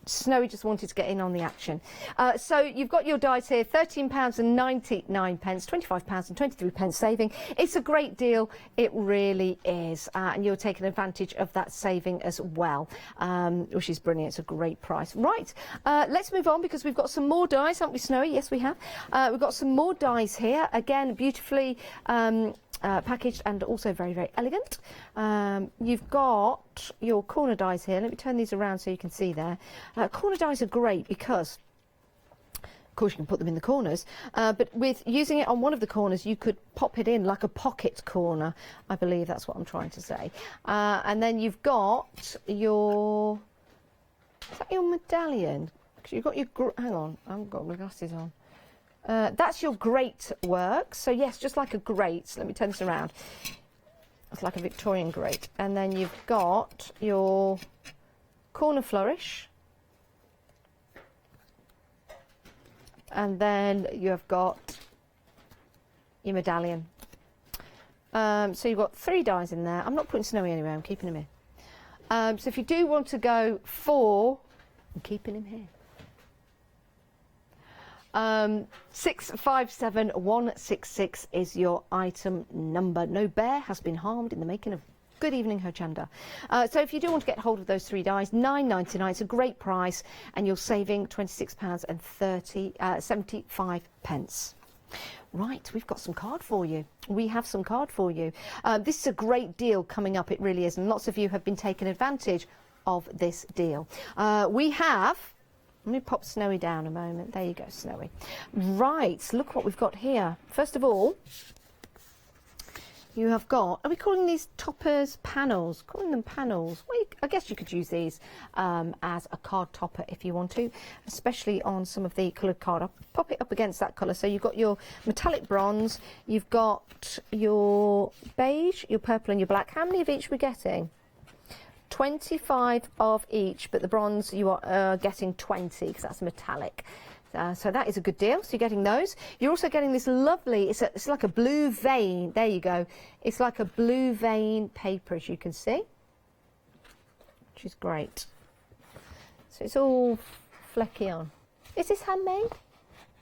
Snowy just wanted to get in on the action. So you've got your dice here, £13.99, £25.23 saving. It's a great deal, it really is. And you're taking advantage of that saving as well, which is brilliant. It's a great price. Right, let's move on because we've got some more dice, haven't we, Snowy? Yes, we have. We've got some more dice here. Again, beautifully packaged and also very, very elegant. You've got your corner dies here. Let me turn these around so you can see there. Corner dies are great because, of course, you can put them in the corners, but with using it on one of the corners, you could pop it in like a pocket corner. I believe that's what I'm trying to say. And then you've got your, is that your medallion? 'Cause you've got your, hang on, I haven't got my glasses on. That's your grate work. So yes, just like a grate. Let me turn this around. It's like a Victorian grate. And then you've got your corner flourish. And then you've got your medallion. So you've got 3 dies in there. I'm not putting Snowy anywhere, I'm keeping him here. So if you do want to go 4, I'm keeping him here. 657166 is your item number. No bear has been harmed in the making of Good Evening Hochanda. So if you do want to get hold of those 3 dies, £9.99. It's a great price, and you're saving £26.75. Right, we've got some card for you. We have some card for you. This is a great deal coming up. It really is, and lots of you have been taking advantage of this deal. We have. Let me pop Snowy down a moment. There you go, Snowy. Right, look what we've got here. First of all, you have got, are we calling these toppers panels? Calling them panels. Well, I guess you could use these as a card topper if you want to, especially on some of the coloured card. I'll pop it up against that colour. So you've got your metallic bronze, you've got your beige, your purple and your black. How many of each we're getting? 25 of each, but the bronze you are getting 20 because that's metallic. So that is a good deal. So you're getting those. You're also getting this lovely, it's like a blue vein. There you go. It's like a blue vein paper, as you can see, which is great. So it's all flecky on. Is this handmade?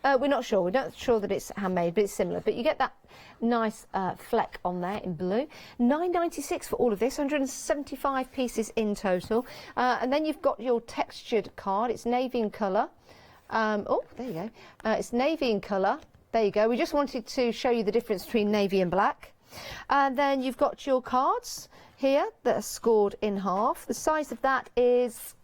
We're not sure. We're not sure that it's handmade, but it's similar. But you get that nice fleck on there in blue. £9.96 for all of this, 175 pieces in total. And then you've got your textured card. It's navy in colour. Oh, there you go. It's navy in colour. There you go. We just wanted to show you the difference between navy and black. And then you've got your cards here that are scored in half. The size of that is,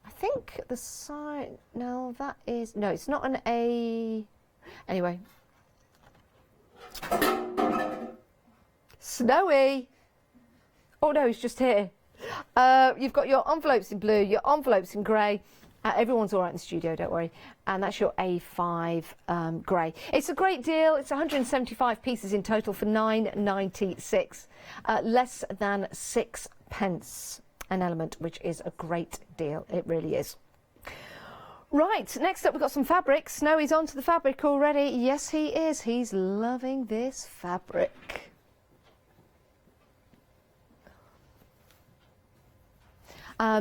I I think the side, no, that is, no, it's not an A. Anyway. Snowy. Oh no, he's just here. You've got your envelopes in blue, your envelopes in grey. Everyone's all right in the studio, don't worry. And that's your A5 grey. It's a great deal. It's 175 pieces in total for £9.96. Less than 6p an element, which is a great deal. It really is. Right, next up we've got some fabric. Snowy's onto the fabric already. Yes, he is. He's loving this fabric.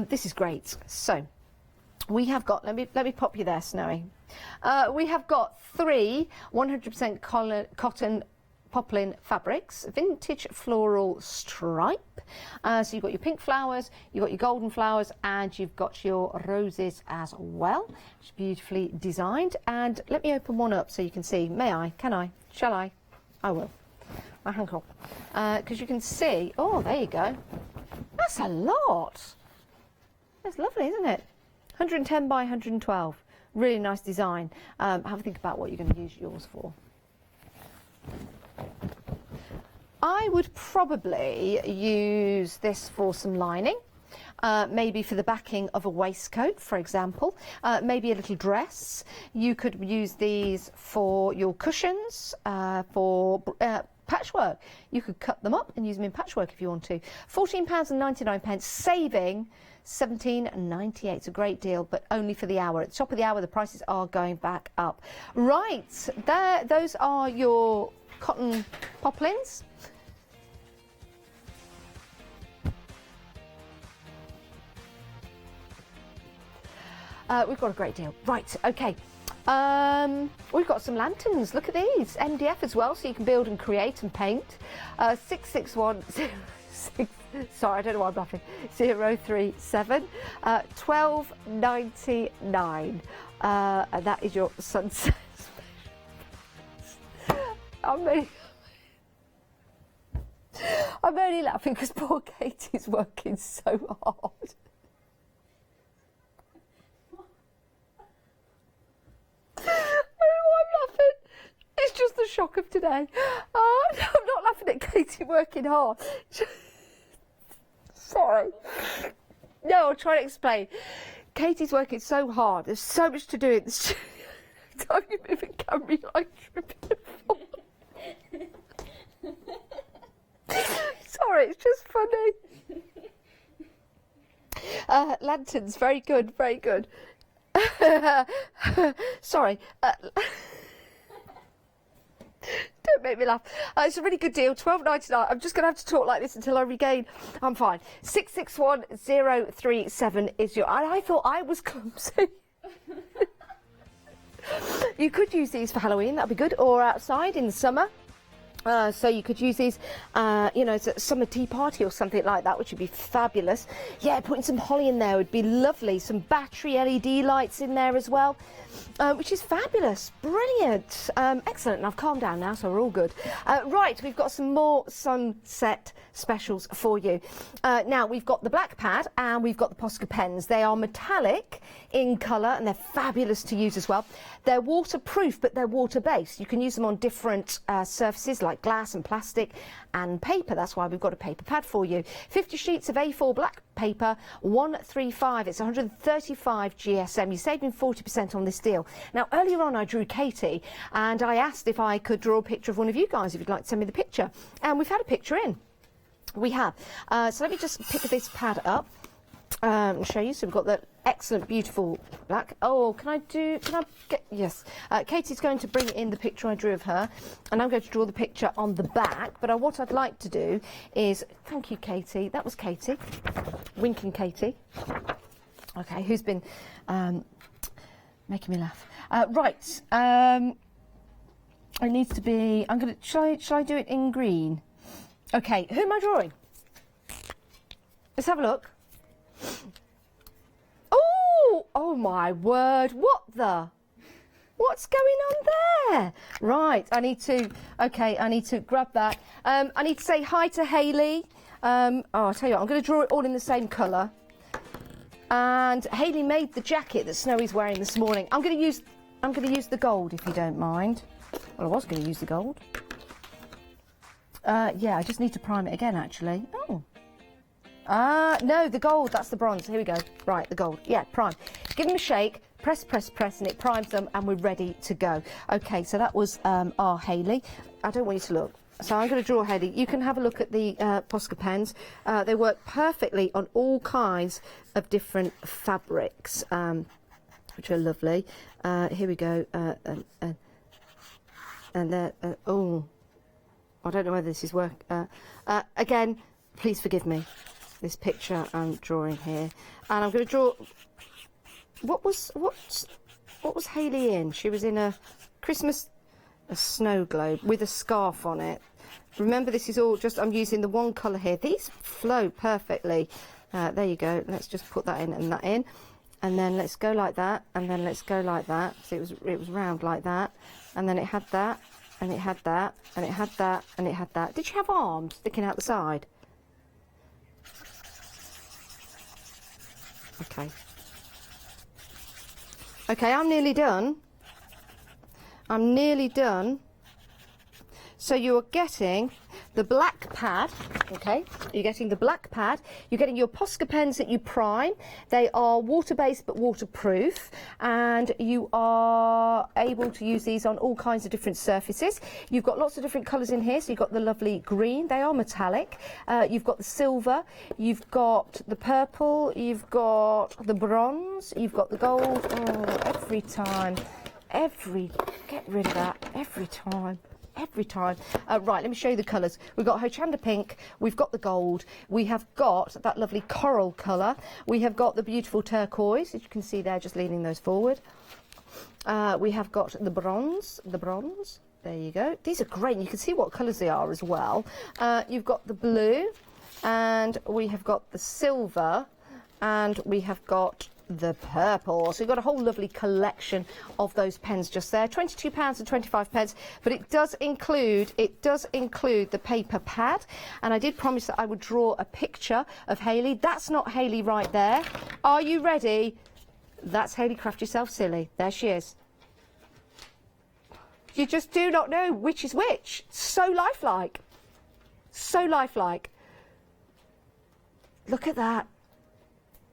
This is great. So we have got, let me pop you there, Snowy. We have got 3 100% cotton poplin fabrics, vintage floral stripe. So you've got your pink flowers, you've got your golden flowers, and you've got your roses as well. It's beautifully designed. And let me open one up so you can see. May I? Can I? Shall I? I will. My handle. Because you can see. Oh, there you go. That's a lot. That's lovely, isn't it? 110 by 112. Really nice design. Have a think about what you're going to use yours for. I would probably use this for some lining, maybe for the backing of a waistcoat, for example, maybe a little dress. You could use these for your cushions, for patchwork. You could cut them up and use them in patchwork if you want to. £14.99, saving £17.98. It's a great deal, but only for the hour. At the top of the hour, the prices are going back up. Right, there, those are your cotton poplins. We've got a great deal. Right, okay. We've got some lanterns. Look at these. MDF as well, so you can build and create and paint. 66106. Sorry, I don't know why I'm laughing. 037. £12.99. And that is your sunset. I'm only laughing because poor Katie's working so hard. I don't know why I'm laughing. It's just the shock of today. I'm not laughing at Katie working hard. Sorry. No, I'll try to explain. Katie's working so hard. There's so much to do in the studio. Don't you move and camera like tripping forward. Sorry, it's just funny. Lanterns, very good, very good. Sorry. Don't make me laugh. It's a really good deal, £12.99. I'm just going to have to talk like this until I regain. I'm fine. 661037 is your. I thought I was clumsy. You could use these for Halloween, that'd be good, or outside in the summer. So you could use these, you know, as a summer tea party or something like that, which would be fabulous. Yeah, putting some holly in there would be lovely. Some battery LED lights in there as well, which is fabulous. Brilliant. Excellent. And I've calmed down now, so we're all good. Right, we've got some more sunset specials for you. Now, we've got the black pad and we've got the Posca pens. They are metallic in colour and they're fabulous to use as well. They're waterproof, but they're water-based. You can use them on different surfaces like glass and plastic and paper. That's why we've got a paper pad for you. 50 sheets of A4 black paper, 135. It's 135 GSM. You're saving 40% on this deal. Now, earlier on I drew Katie and I asked if I could draw a picture of one of you guys, if you'd like to send me the picture. And we've had a picture in. We have. So let me just pick this pad up and show you. So we've got the excellent, beautiful black. Oh, can I get, yes. Katie's going to bring in the picture I drew of her, and I'm going to draw the picture on the back. But what I'd like to do is, thank you, Katie. That was Katie. Winking Katie. Okay, who's been making me laugh. Right. It needs to be, shall I do it in green? Okay, who am I drawing? Let's have a look. Oh my word, what's going on there? Right, I need to grab that. I need to say hi to Hayley. I'll tell you what, I'm going to draw it all in the same colour. And Hayley made the jacket that Snowy's wearing this morning. I'm going to use the gold, if you don't mind. Well, I was going to use the gold. Yeah, I just need to prime it again, actually. Oh. No, the gold, that's the bronze. Here we go. Right, the gold. Yeah, prime. Give them a shake, press, and it primes them, and we're ready to go. Okay, so that was our Hayley. I don't want you to look. So I'm going to draw Hayley. You can have a look at the Posca pens. They work perfectly on all kinds of different fabrics, which are lovely. Here we go. And there, oh, I don't know whether this is work. Again, please forgive me. This picture I'm drawing here, and I'm going to draw. What was Hayley in? She was in a snow globe with a scarf on it. Remember, this is all just, I'm using the one colour here. These flow perfectly. There you go. Let's just put that in and that in, and then let's go like that, and then let's go like that. So it was round like that, and then it had that, and it had that, and it had that, and it had that. Did she have arms sticking out the side? Okay. Okay, I'm nearly done. I'm nearly done. So you're getting the black pad, okay? You're getting the black pad. You're getting your Posca pens that you prime. They are water-based but waterproof, and you are able to use these on all kinds of different surfaces. You've got lots of different colours in here. So you've got the lovely green. They are metallic. You've got the silver. You've got the purple. You've got the bronze. You've got the gold. Oh, every time. Get rid of that. Every time. Right, let me show you the colours. We've got Hochanda pink, we've got the gold, we have got that lovely coral colour, we have got the beautiful turquoise, as you can see there, just leaning those forward. We have got the bronze, there you go. These are great, and you can see what colours they are as well. You've got the blue, and we have got the silver, and we have got the purple. So you've got a whole lovely collection of those pens just there. £22.25, but it does include the paper pad, and I did promise that I would draw a picture of Hayley. That's not Hayley right there. Are you ready? That's Hayley Craft Yourself Silly. There she is. You just do not know which is which. So lifelike. So lifelike. Look at that.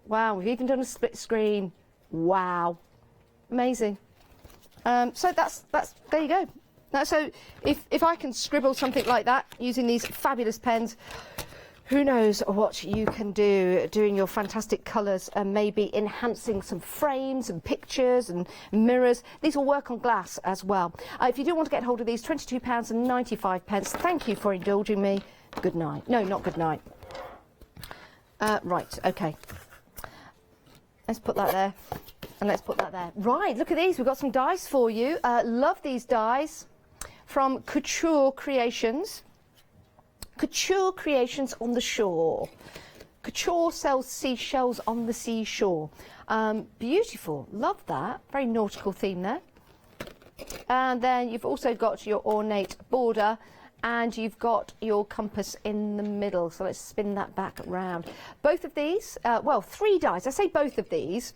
Wow, we've even done a split screen. Wow, amazing. So that's there you go. So if I can scribble something like that using these fabulous pens, who knows what you can do doing your fantastic colours and maybe enhancing some frames and pictures and mirrors. These will work on glass as well. If you do want to get hold of these, £22.95. Thank you for indulging me. Good night. No, not good night. Right, okay. Let's put that there, and let's put that there. Right, look at these. We've got some dies for you. Love these dies from Couture Creations. Couture Creations on the Shore. Couture sells seashells on the seashore. Beautiful. Love that. Very nautical theme there. And then you've also got your ornate border, and you've got your compass in the middle. So let's spin that back around. Both of these, well, 3 dies. I say both of these,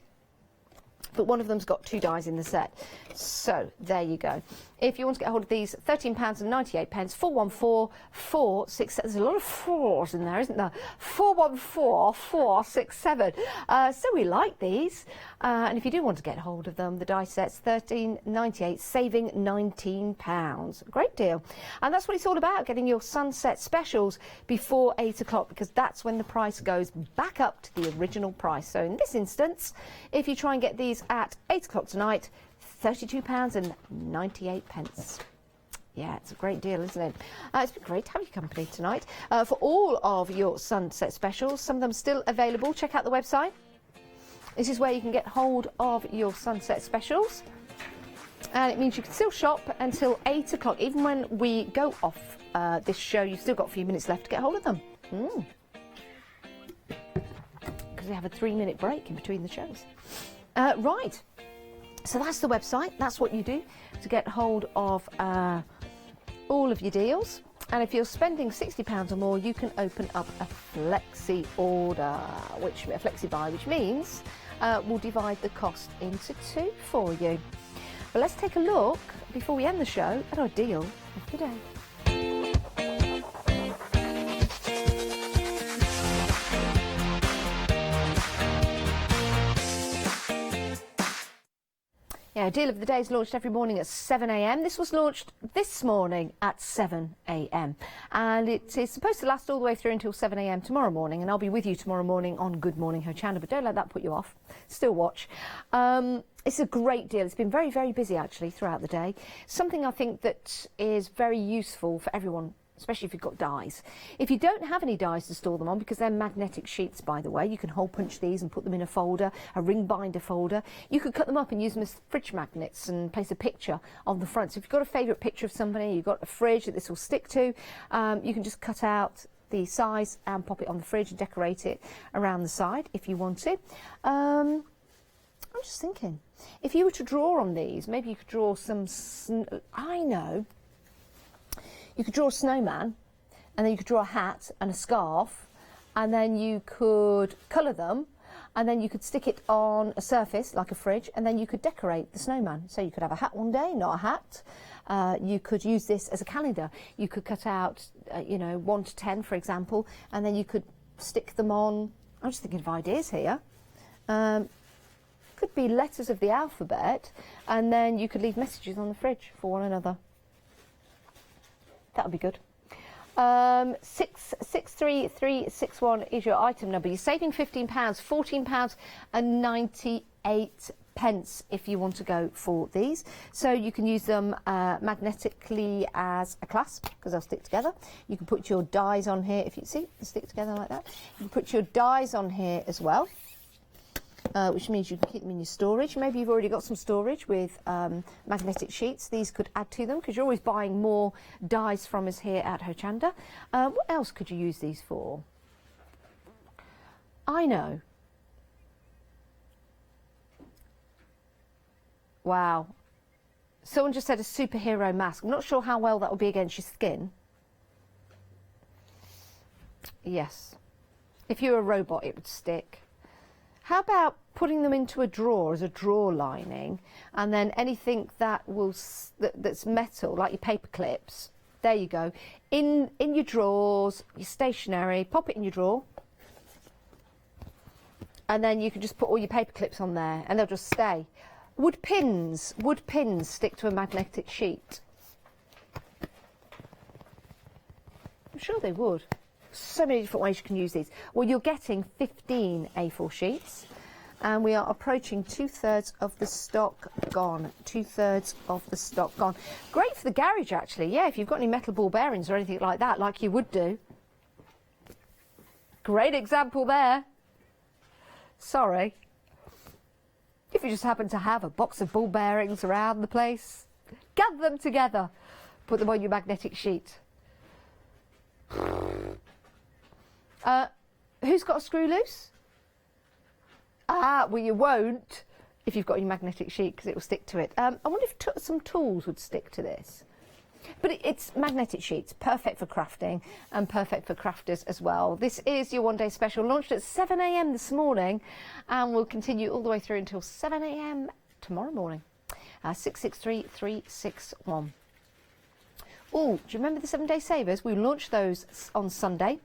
but one of them's got 2 dies in the set. So there you go. If you want to get hold of these, £13.98, 414-467. There's a lot of 4s in there, isn't there? 414-467. So we like these. And if you do want to get hold of them, the die set's £13.98, saving £19. Great deal. And that's what it's all about, getting your sunset specials before 8 o'clock, because that's when the price goes back up to the original price. So in this instance, if you try and get these at 8 o'clock tonight, £32.98. Yeah, it's a great deal, isn't it? It's been great to have your company tonight. For all of your sunset specials, some of them still available. Check out the website. This is where you can get hold of your sunset specials. And it means you can still shop until 8 o'clock. Even when we go off this show, you've still got a few minutes left to get hold of them. Because we have a 3-minute break in between the shows. Right. So that's the website. That's what you do to get hold of all of your deals. And if you're spending £60 or more, you can open up a flexi order, which a flexi buy, which means we'll divide the cost into two for you. But let's take a look before we end the show at our deal of the day. Yeah, Deal of the Day is launched every morning at 7 a.m. This was launched this morning at 7 a.m. and it is supposed to last all the way through until 7 a.m. tomorrow morning, and I'll be with you tomorrow morning on Good Morning Hochanda, but don't let that put you off. Still watch. It's a great deal. It's been very, very busy actually throughout the day. Something I think that is very useful for everyone, especially if you've got dies. If you don't have any dies to store them on, because they're magnetic sheets, by the way, you can hole punch these and put them in a folder, a ring binder folder. You could cut them up and use them as fridge magnets and place a picture on the front. So if you've got a favourite picture of somebody, you've got a fridge that this will stick to, you can just cut out the size and pop it on the fridge and decorate it around the side if you want to. I'm just thinking, if you were to draw on these, maybe you could draw some, you could draw a snowman, and then you could draw a hat and a scarf, and then you could colour them, and then you could stick it on a surface like a fridge, and then you could decorate the snowman. So you could have a hat one day, not a hat. You could use this as a calendar. You could cut out, 1 to 10, for example, and then you could stick them on. I'm just thinking of ideas here. Could be letters of the alphabet, and then you could leave messages on the fridge for one another. That would be good. 63361 is your item number. You're saving £15, £14 and 98 pence if you want to go for these. So you can use them magnetically as a clasp, because they'll stick together. You can put your dies on here, if you see, they stick together like that. You can put your dies on here as well. Which means you can keep them in your storage. Maybe you've already got some storage with magnetic sheets. These could add to them, because you're always buying more dies from us here at Hochanda. What else could you use these for? I know. Wow. Someone just said a superhero mask. I'm not sure how well that will be against your skin. Yes. If you're a robot, it would stick. How about putting them into a drawer as a drawer lining, and then anything that that's metal, like your paper clips, there you go, in your drawers, your stationery, pop it in your drawer, and then you can just put all your paper clips on there and they'll just stay. Would pins stick to a magnetic sheet? I'm sure they would. So many different ways you can use these. Well, you're getting 15 A4 sheets, and we are approaching 2/3 of the stock gone. 2/3 of the stock gone. Great for the garage, actually. Yeah, if you've got any metal ball bearings or anything like that, like you would do. Great example there. Sorry. If you just happen to have a box of ball bearings around the place, gather them together, put them on your magnetic sheet. Who's got a screw loose? Well, you won't if you've got your magnetic sheet, because it will stick to it. I wonder if some tools would stick to this. But it's magnetic sheets, perfect for crafting and perfect for crafters as well. This is your one-day special, launched at 7 a.m. this morning, and will continue all the way through until 7 a.m. tomorrow morning. 663361. Oh, do you remember the 7-day savers? We launched those on Sunday.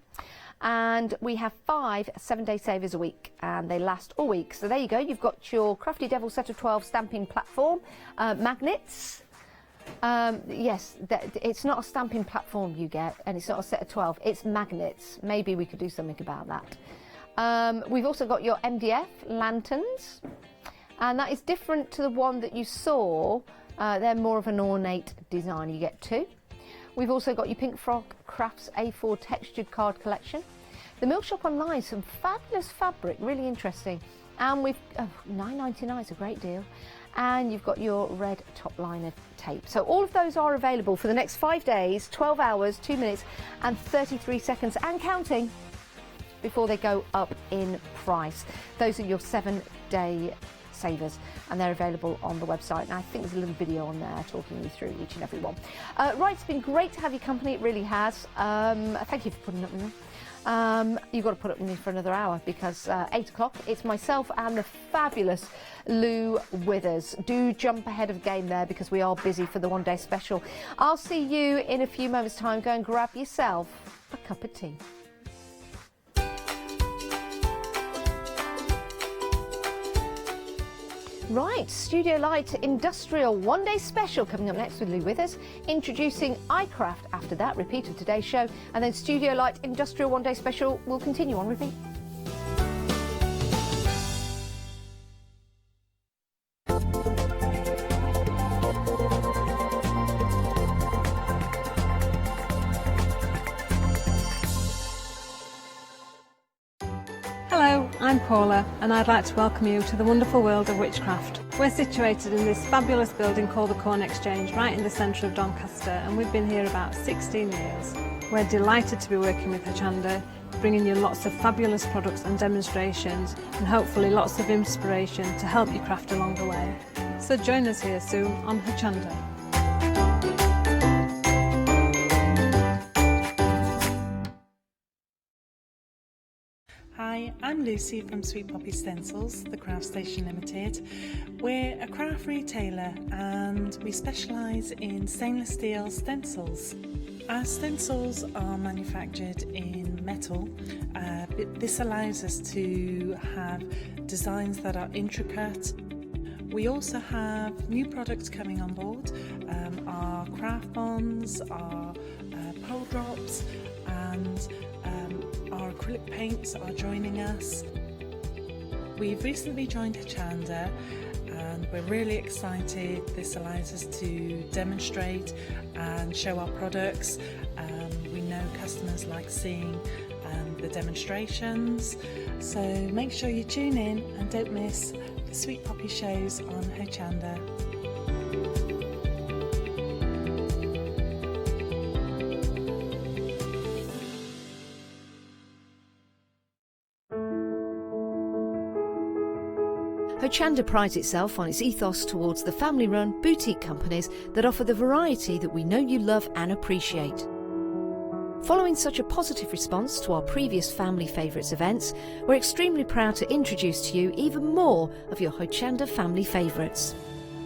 And we have 5 7-day savers a week, and they last all week. So there you go. You've got your Crafty Devil set of 12 stamping platform magnets. Yes, it's not a stamping platform you get, and it's not a set of 12. It's magnets. Maybe we could do something about that. We've also got your MDF lanterns, and that is different to the one that you saw. They're more of an ornate design. You get 2. We've also got your Pink Frog Crafts A4 textured card collection. The Mill Shop Online, some fabulous fabric, really interesting. And we've, £9.99 is a great deal. And you've got your red top liner tape. So all of those are available for the next 5 days, 12 hours, 2 minutes and 33 seconds and counting. before they go up in price. Those are your 7-day savers, and they're available on the website, and I think there's a little video on there talking you through each and every one. Right, it's been great to have your company, it really has. Thank you for putting up with me. You've got to put up with me for another hour, because 8 o'clock it's myself and the fabulous Lou Withers. Do jump ahead of the game there, because we are busy for the one-day special. I'll see you in a few moments' time. Go and grab yourself a cup of tea. Right, Studio Light Industrial one-day special coming up next with Lou Withers, introducing iCraft after that, repeat of today's show, and then Studio Light Industrial one-day special will continue on repeat. Hello, I'm Paula, and I'd like to welcome you to the wonderful world of witchcraft. We're situated in this fabulous building called the Corn Exchange, right in the centre of Doncaster, and we've been here about 16 years. We're delighted to be working with Hochanda, bringing you lots of fabulous products and demonstrations, and hopefully lots of inspiration to help you craft along the way. So join us here soon on Hochanda. Hi, I'm Lucy from Sweet Poppy Stencils, the Craft Station Limited. We're a craft retailer and we specialise in stainless steel stencils. Our stencils are manufactured in metal. This allows us to have designs that are intricate. We also have new products coming on board, our craft bonds, our pole drops, and our acrylic paints are joining us. We've recently joined Hochanda and we're really excited. This allows us to demonstrate and show our products. We know customers like seeing the demonstrations, so make sure you tune in and don't miss the Sweet Poppy shows on Hochanda. Hochanda prides itself on its ethos towards the family-run boutique companies that offer the variety that we know you love and appreciate. Following such a positive response to our previous Family Favourites events, we're extremely proud to introduce to you even more of your Hochanda family favourites.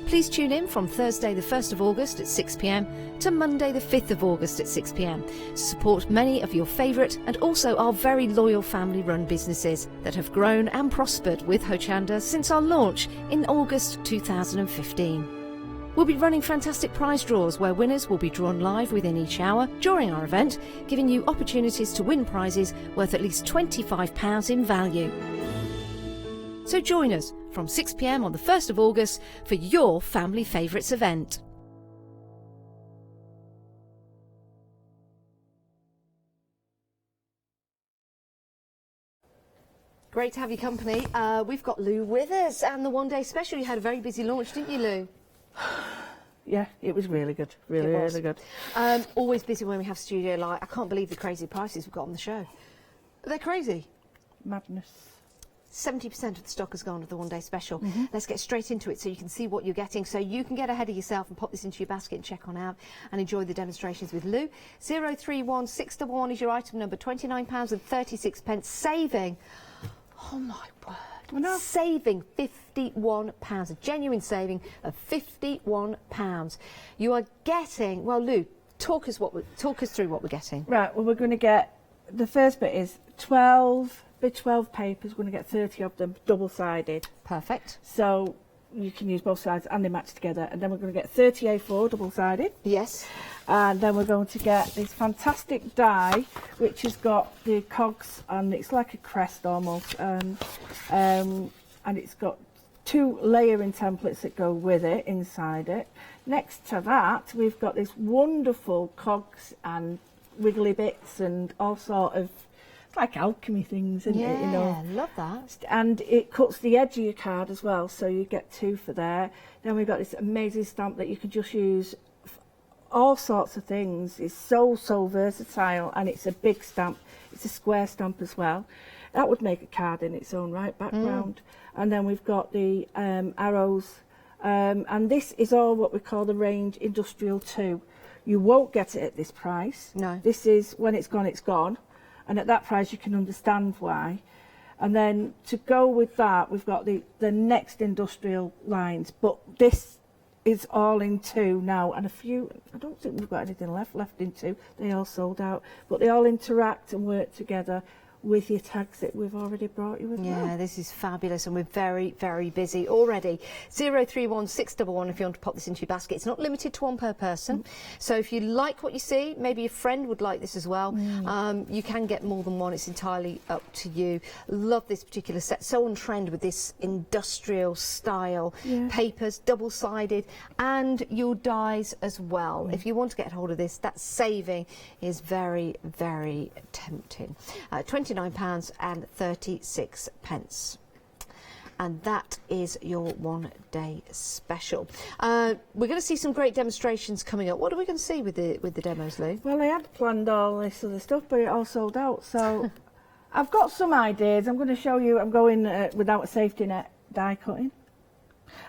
Please tune in from Thursday the 1st of August at 6 p.m. to Monday the 5th of August at 6 p.m. to support many of your favourite and also our very loyal family-run businesses that have grown and prospered with Hochanda since our launch in August 2015. We'll be running fantastic prize draws where winners will be drawn live within each hour during our event, giving you opportunities to win prizes worth at least £25 in value. So join us from 6 p.m. on the 1st of August for your Family Favourites event. Great to have your company. We've got Lou Withers and the one-day special. You had a very busy launch, didn't you, Lou? Yeah, it was really good. Really good. Always busy when we have Studio Light. I can't believe the crazy prices we've got on the show. They're crazy. Madness. 70% of the stock has gone to the one-day special. Let's get straight into it so you can see what you're getting, so you can get ahead of yourself and pop this into your basket and check on out and enjoy the demonstrations with Lou. 031611 is your item number, £29.36, saving, oh my word, saving £51, a genuine saving of £51. You are getting, well, Lou, talk us through what we're getting. Right, well, we're going to get, the first bit is 12 papers. We're going to get 30 of them, double-sided. Perfect. So you can use both sides and they match together. And then we're going to get 30 A4 double-sided. Yes. And then we're going to get this fantastic die, which has got the cogs, and it's like a crest almost. And it's got 2 layering templates that go with it, inside it. Next to that, we've got this wonderful cogs and wiggly bits and all sort of, it's like alchemy things, isn't it? You know? Yeah, love that. And it cuts the edge of your card as well, so you get 2 for there. Then we've got this amazing stamp that you can just use all sorts of things. It's so versatile, and it's a big stamp. It's a square stamp as well. That would make a card in its own right, background. And then we've got the arrows, and this is all what we call the range Industrial 2. You won't get it at this price. No. This is, when it's gone, and at that price you can understand why. And then to go with that, we've got the next industrial lines, but this is all in 2 now, and a few, I don't think we've got anything left in 2. They all sold out, but they all interact and work together with your tags that we've already brought you as well. Yeah, this is fabulous, and we're very, very busy already. 031611 if you want to pop this into your basket. It's not limited to 1 per person. So if you like what you see, maybe a friend would like this as well. You can get more than 1. It's entirely up to you. Love this particular set. So on trend with this industrial style. Papers, double-sided, and your dies as well. If you want to get hold of this, that saving is very, very tempting. £29.36. And that is your 1-day special. We're going to see some great demonstrations coming up. What are we going to see with the demos, Lou? Well, I had planned all this other stuff, but it all sold out. So I've got some ideas. I'm going to show you. I'm going without a safety net die cutting.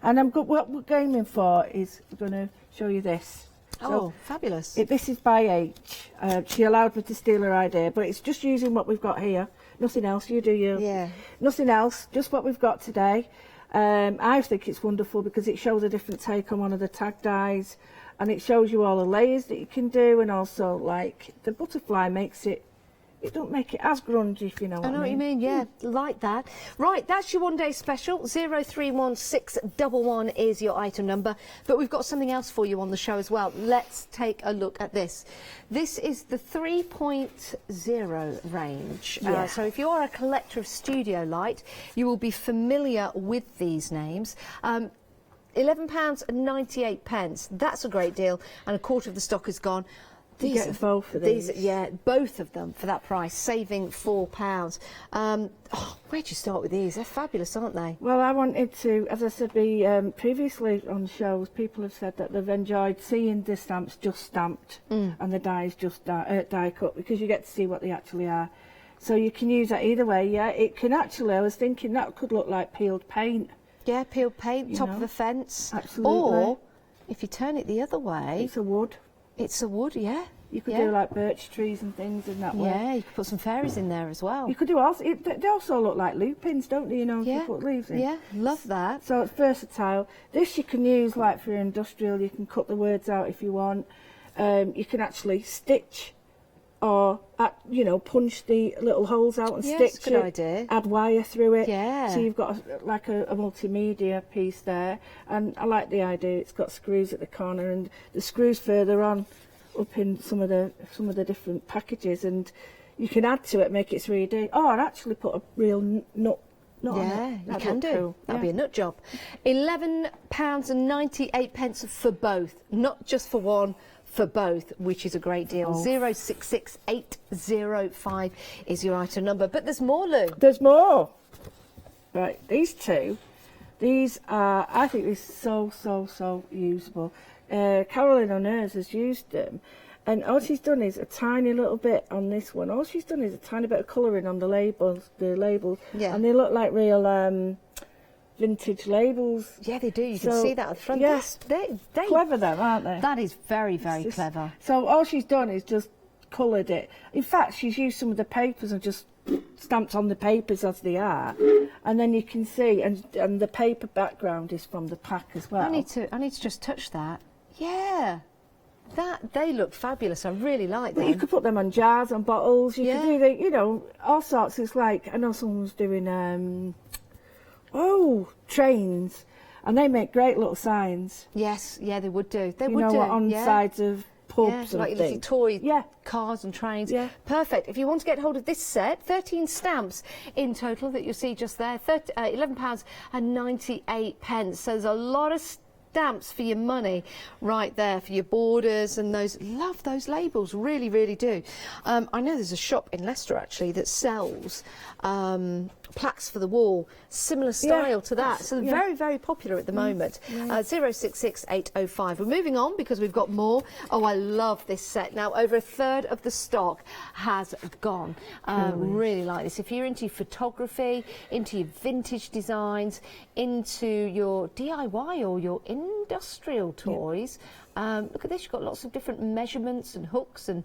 And what we're aiming for is going to show you this. Oh, fabulous. This is by H. She allowed me to steal her idea, but it's just using what we've got here. Nothing else. You do you. Yeah. Nothing else. Just what we've got today. I think it's wonderful because it shows a different take on one of the tag dies, and it shows you all the layers that you can do, and also like the butterfly makes it. It don't make it as grungy, if you know what I mean. I know what you mean, yeah, like that. Right, that's your 1-day special. 031611 is your item number. But we've got something else for you on the show as well. Let's take a look at this. This is the 3.0 range. Yeah. So if you are a collector of studio light, you will be familiar with these names. £11.98. That's a great deal, and a quarter of the stock is gone. You get both of these. Yeah, both of them for that price, saving £4. Where'd you start with these? They're fabulous, aren't they? Well, I wanted to, as I said previously on shows, people have said that they've enjoyed seeing the stamps just stamped and the dies just die cut, because you get to see what they actually are. So you can use that either way. Yeah, it can actually, I was thinking that could look like peeled paint. Yeah, peeled paint, top of a fence. Absolutely. Or, if you turn it the other way... It's a wood. It's a wood, yeah. You could do like birch trees and things in that way. Yeah, you could put some fairies in there as well. You could do also, they also look like lupins, don't they, you know, if you put leaves in. Yeah, love that. So it's versatile. This you can use like for your industrial, you can cut the words out if you want. You can actually stitch or, punch the little holes out and stitch that's a good idea. Add wire through it. Yeah. So you've got a multimedia piece there. And I like the idea, it's got screws at the corner and the screws further on up in some of the different packages, and you can add to it, make it 3D. Oh, I'd actually put a real nut on it. Yeah, you can do. Cool. That'll be a nut job. £11.98 for both, not just for one, for both, which is a great deal. 066805 is your item number. But there's more, Lou. There's more. Right, these two, these are, I think these are so usable. Carolyn on hers has used them, and all she's done is a tiny little bit on this one. All she's done is a tiny bit of colouring on the labels, yeah. And they look like real vintage labels. Yeah, they do. You can see that at the front. Yes, They clever them, aren't they? That is very, very clever. So all she's done is just coloured it. In fact, she's used some of the papers and just stamped on the papers as they are, and then you can see, and the paper background is from the pack as well. I need to just touch that. Yeah, they look fabulous. I really like them. You could put them on jars, on bottles. You could do all sorts. It's like, I know someone was doing trains, and they make great little signs. Yes, yeah, they would do. They you would know, do on sides of pubs and like things. toy cars and trains. Yeah. Perfect. If you want to get hold of this set, 13 stamps in total that you'll see just there, £11.98. So there's a lot of stamps for your money right there for your borders and those. Love those labels, really, really do. I know there's a shop in Leicester actually that sells plaques for the wall, similar style to that. So they're very, very popular at the moment. 066805. We're moving on because we've got more. Oh, I love this set. Now, over a third of the stock has gone. Really like this. If you're into photography, into your vintage designs, into your DIY or your industrial toys, look at this. You've got lots of different measurements and hooks and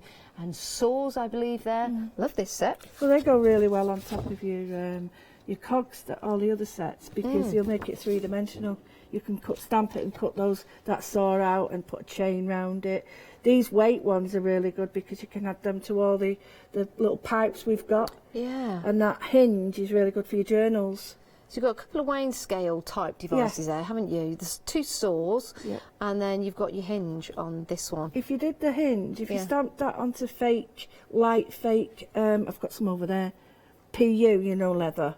saws, I believe, there. Love this set. Well, they go really well on top of your cogs, all the other sets, because you'll make it three-dimensional. You can stamp it and cut that saw out and put a chain round it. These weight ones are really good because you can add them to all the little pipes we've got. Yeah. And that hinge is really good for your journals. So you've got a couple of Wayne scale type devices there, haven't you? There's 2 saws, and then you've got your hinge on this one. If you did the hinge, if you stamped that onto light fake, I've got some over there, PU, leather,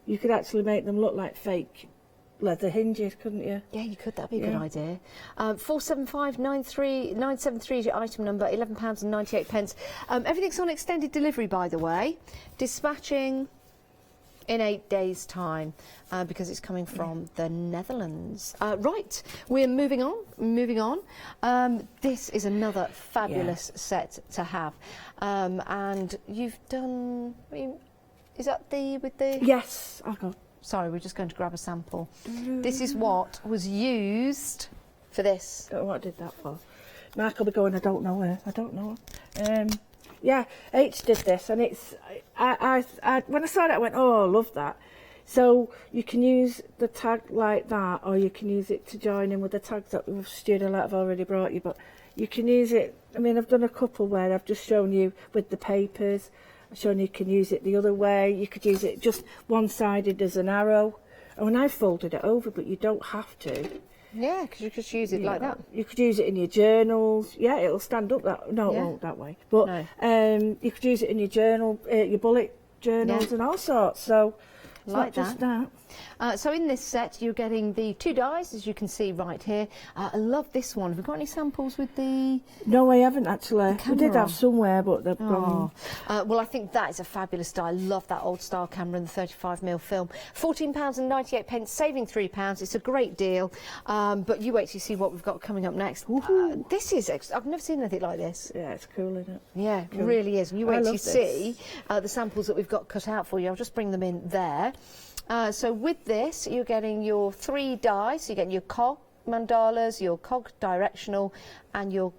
you could actually make them look like fake leather hinges, couldn't you? Yeah, you could. That'd be a good idea. 475973 is your item number, £11.98. Everything's on extended delivery, by the way. Dispatching in 8 days' time, because it's coming from the Netherlands. Right, we're moving on. This is another fabulous set to have. And you've done, is that with the... Yes, I'll go. Sorry, we're just going to grab a sample. This is what was used for this. Don't know what I did that for. Mark will be going, I don't know her. Yeah, H did this, and it's... when I saw it, I went, oh, I love that. So you can use the tag like that, or you can use it to join in with the tags that Studio Light have already brought you. But you can use it... I mean, I've done a couple where I've just shown you with the papers. I've shown you can use it the other way. You could use it just one-sided as an arrow. And I folded it over, but you don't have to. Yeah, because you could use it like that. You could use it in your journals. Yeah, it'll stand up that. No, it won't that way. But you could use it in your journal, your bullet journals, and all sorts. So it's like not just that. So in this set, you're getting the 2 dies, as you can see right here. I love this one. Have we got any samples with the... No, I haven't actually. We did have somewhere, but they've gone. Well, I think that is a fabulous die. I love that old style camera and the 35mm film. £14.98, saving £3. It's a great deal. But you wait till you see what we've got coming up next. This is... I've never seen anything like this. Yeah, it's cool, isn't it? Yeah, cool. It really is. And you wait till you this. see the samples that we've got cut out for you. I'll just bring them in there. So with this, you're getting your 3 dies. So you're getting your cog mandalas, your cog directional, and your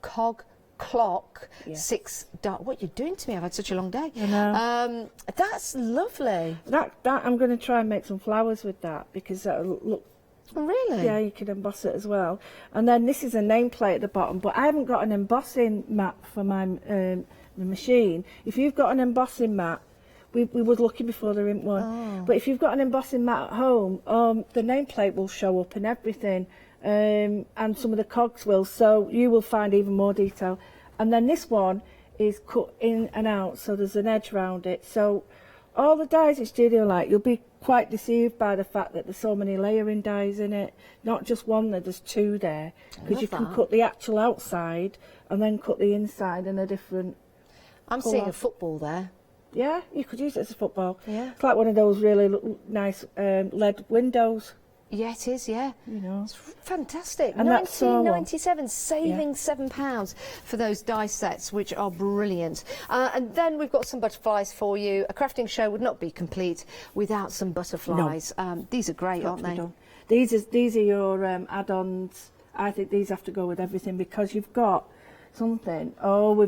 cog clock 6 die. What are you doing to me? I've had such a long day. I know. That's lovely. That I'm going to try and make some flowers with that, because that'll look... Oh, really? Yeah, you can emboss it as well. And then this is a nameplate at the bottom, but I haven't got an embossing mat for my machine. If you've got an embossing mat, we were looking before there isn't one. But if you've got an embossing mat at home, the nameplate will show up and everything, and some of the cogs will, so you will find even more detail. And then this one is cut in and out, so there's an edge round it. So all the dies in Studio Light, you'll be quite deceived by the fact that there's so many layering dies in it. Not just one, there's 2 there, because you can cut the actual outside and then cut the inside in a different I'm colour. seeing a football there. Yeah, you could use it as a football. Yeah. It's like one of those really nice LED windows. Yeah, it is, yeah. You know. It's fantastic. And that's £19.97, saving £7 for those die sets, which are brilliant. And then we've got some butterflies for you. A crafting show would not be complete without some butterflies. No. These are great, aren't they? These are your add-ons. I think these have to go with everything, because you've got something.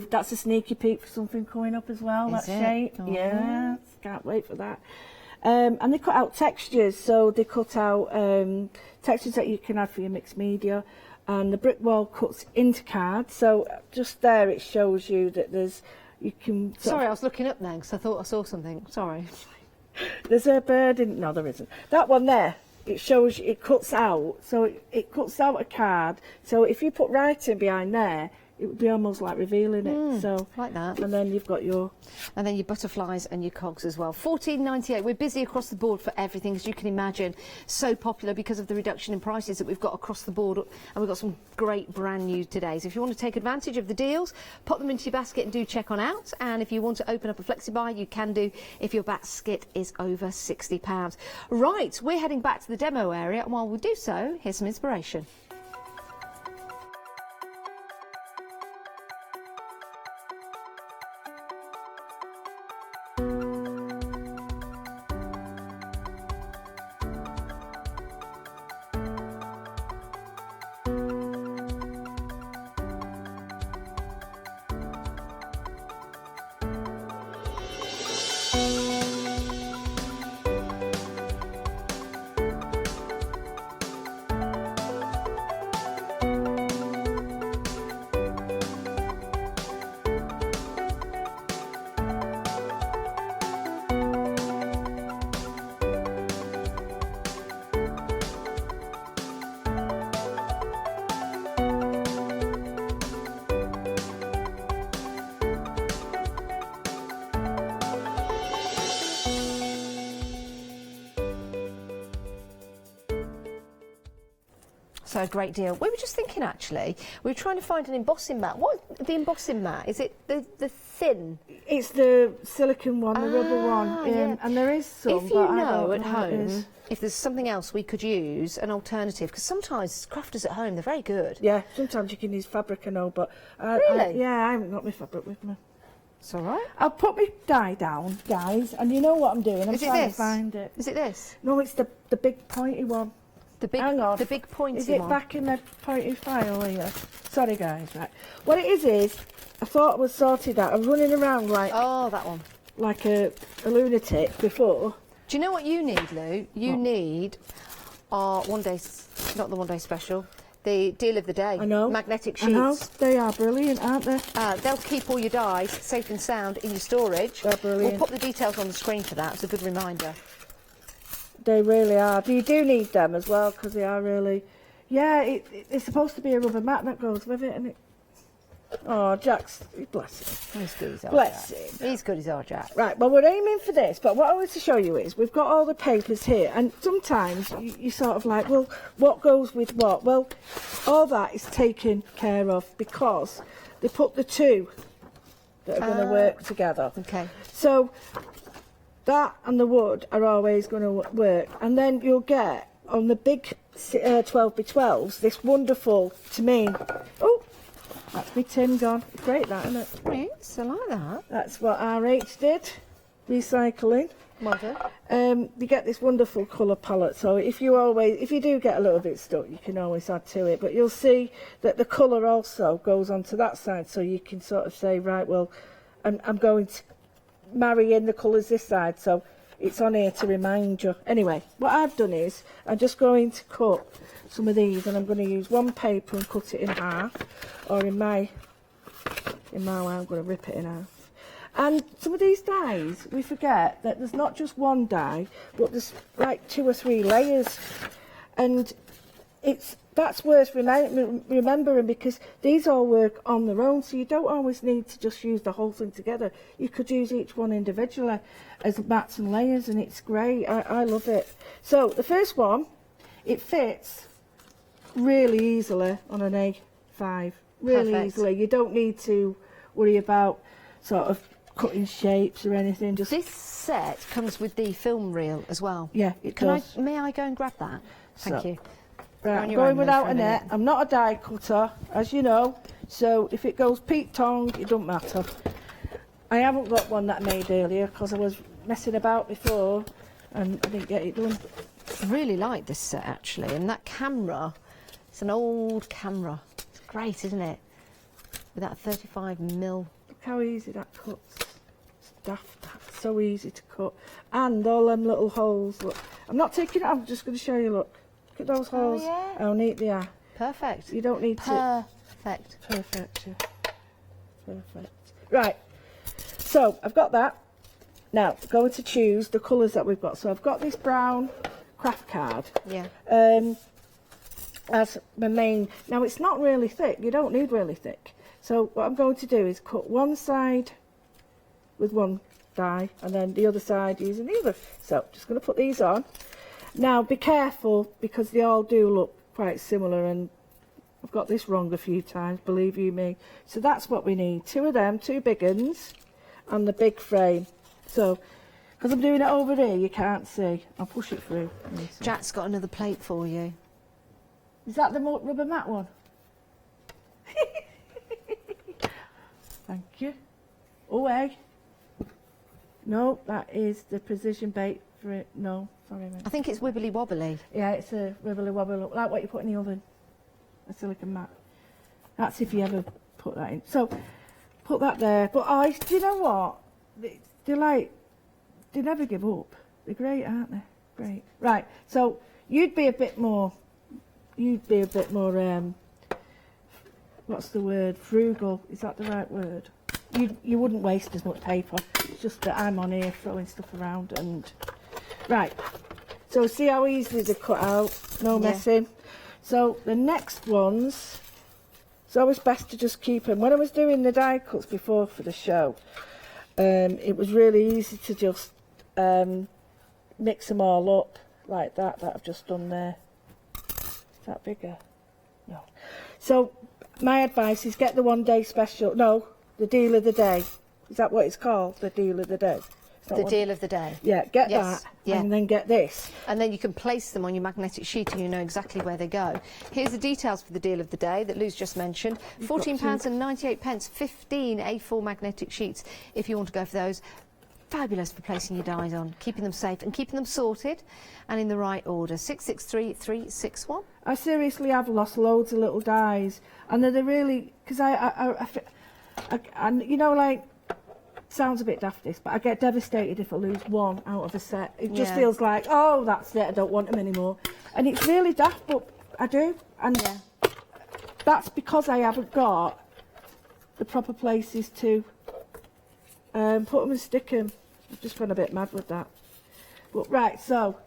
That's a sneaky peek for something coming up as well. That shape. Oh. Yeah, can't wait for that. And they cut out textures, so they cut out textures that you can add for your mixed media, and the brick wall cuts into cards. So just there, it shows you that you can. Sorry, I was looking up then because I thought I saw something. Sorry. There's a bird in. No, there isn't. That one there. It shows you, it cuts out, so it cuts out a card. So if you put writing behind there, it would be almost like revealing it. So like that. And then you've got your... And then your butterflies and your cogs as well. $14.98. We're busy across the board for everything, as you can imagine. So popular because of the reduction in prices that we've got across the board. And we've got some great brand new today. So if you want to take advantage of the deals, pop them into your basket and do check on out. And if you want to open up a flexi-buy, you can do if your basket is over £60. Right, we're heading back to the demo area. And while we do so, here's some inspiration. So a great deal. We were just thinking, actually, we were trying to find an embossing mat. What the embossing mat? Is it the thin? It's the silicone one, the rubber one. Yeah. And there is some, If you but I know don't at know what it home is. if there's something else we could use, an alternative, because sometimes crafters at home, they're very good. Yeah, sometimes you can use fabric and all, but... Really? yeah, I haven't got my fabric with me. It's all right. I'll put my dye down, guys, and you know what I'm doing. I'm Is it trying this? to find it. Is it this? No, it's the big pointy one. Hang on. The big pointy Is it one. back in the pointy file here? Sorry, guys. Right. What it is, I thought I was sorted out. I was running around like Oh, that one. like a lunatic before. Do you know what you need, Lou? You What? need our not the one day special, the deal of the day. I know. Magnetic I know. sheets. They are brilliant, aren't they? They'll keep all your dyes safe and sound in your storage. They're brilliant. We'll put the details on the screen for that. It's a good reminder. They really are. You do need them as well because they are really... Yeah, it's supposed to be a rubber mat that goes with it, and it... Oh, Jack's... Bless him. He's good as our Bless Jack. him. He's good as our Jack. Right, well, we're aiming for this, but what I want to show you is we've got all the papers here, and sometimes you sort of like, well, what goes with what? Well, all that is taken care of because they put the two that are going to work together. Okay. So that and the wood are always going to work, and then you'll get on the big 12x12s this wonderful, to me, oh, that's me tin gone. Great, that, isn't it? Yes, I like that. That's what RH did, recycling. Well done. You get this wonderful colour palette, so if you do get a little bit stuck, you can always add to it, but you'll see that the colour also goes onto that side, so you can sort of say, right, well, I'm going to marry in the colours this side, so it's on here to remind you. Anyway, what I've done is I'm just going to cut some of these, and I'm going to use one paper and cut it in half, or in my way I'm going to rip it in half. And some of these dyes, we forget that there's not just one dye, but there's like 2 or 3 layers, and that's worth remembering because these all work on their own, so you don't always need to just use the whole thing together. You could use each one individually as mats and layers, and it's great. I love it. So the first one, it fits really easily on an A5, really Perfect. easily. You don't need to worry about sort of cutting shapes or anything. Just This set comes with the film reel as well. Yeah, it does. May I go and grab that? Thank So- you. Right, on I'm your going own then without for a a net. minute. I'm not a die cutter, as you know, so if it goes Pete Tong, it don't matter. I haven't got one that I made earlier because I was messing about before and I didn't get it done. I really like this set actually, and that camera, it's an old camera. It's great, isn't it? With that 35mm. Look how easy that cuts. It's daft, that's so easy to cut. And all them little holes, look. I'm not taking it off, I'm just going to show you, look. Look at those holes, yeah. how neat they are. Perfect. You don't need to... Perfect. Perfect, yeah. Perfect. Right, so I've got that. Now, going to choose the colours that we've got. So I've got this brown craft card Yeah. as my main. Now, it's not really thick. You don't need really thick. So what I'm going to do is cut one side with one die and then the other side using the other. So just going to put these on. Now be careful because they all do look quite similar, and I've got this wrong a few times, believe you me. So that's what we need. 2 of them, 2 big uns, and the big frame. So, because I'm doing it over here, you can't see. I'll push it through. Jack's got another plate for you. Is that the rubber mat one? Thank you. Away. No, that is the precision bait for it. No, sorry, mate. I think it's wibbly wobbly. Yeah, it's a wibbly wobbly, like what you put in the oven. A silicone mat. That's if you ever put that in. So, put that there. But do you know what? They're like, they never give up. They're great, aren't they? Great. Right, so you'd be a bit more, what's the word? Frugal. Is that the right word? You wouldn't waste as much paper. It's just that I'm on here throwing stuff around and... Right, so see how easily they're cut out? No messing. So the next ones, it's always best to just keep them. When I was doing the die cuts before for the show, it was really easy to just mix them all up like that I've just done there. Is that bigger? No. So my advice is get the 1 day special. No, the deal of the day. Is that what it's called? The deal of the day. The deal of the day. Yeah, get that and then get this. And then you can place them on your magnetic sheet and you know exactly where they go. Here's the details for the deal of the day that Lou's just mentioned. £14.98, 15 A4 magnetic sheets if you want to go for those. Fabulous for placing your dies on, keeping them safe and keeping them sorted and in the right order. 663361. I seriously have lost loads of little dies, and they're really, because I you know, like, sounds a bit daft this, but I get devastated if I lose one out of a set. It just feels like, oh, that's it, I don't want them anymore. And it's really daft, but I do. And that's because I haven't got the proper places to put them and stick them. I've just gone a bit mad with that. But right, so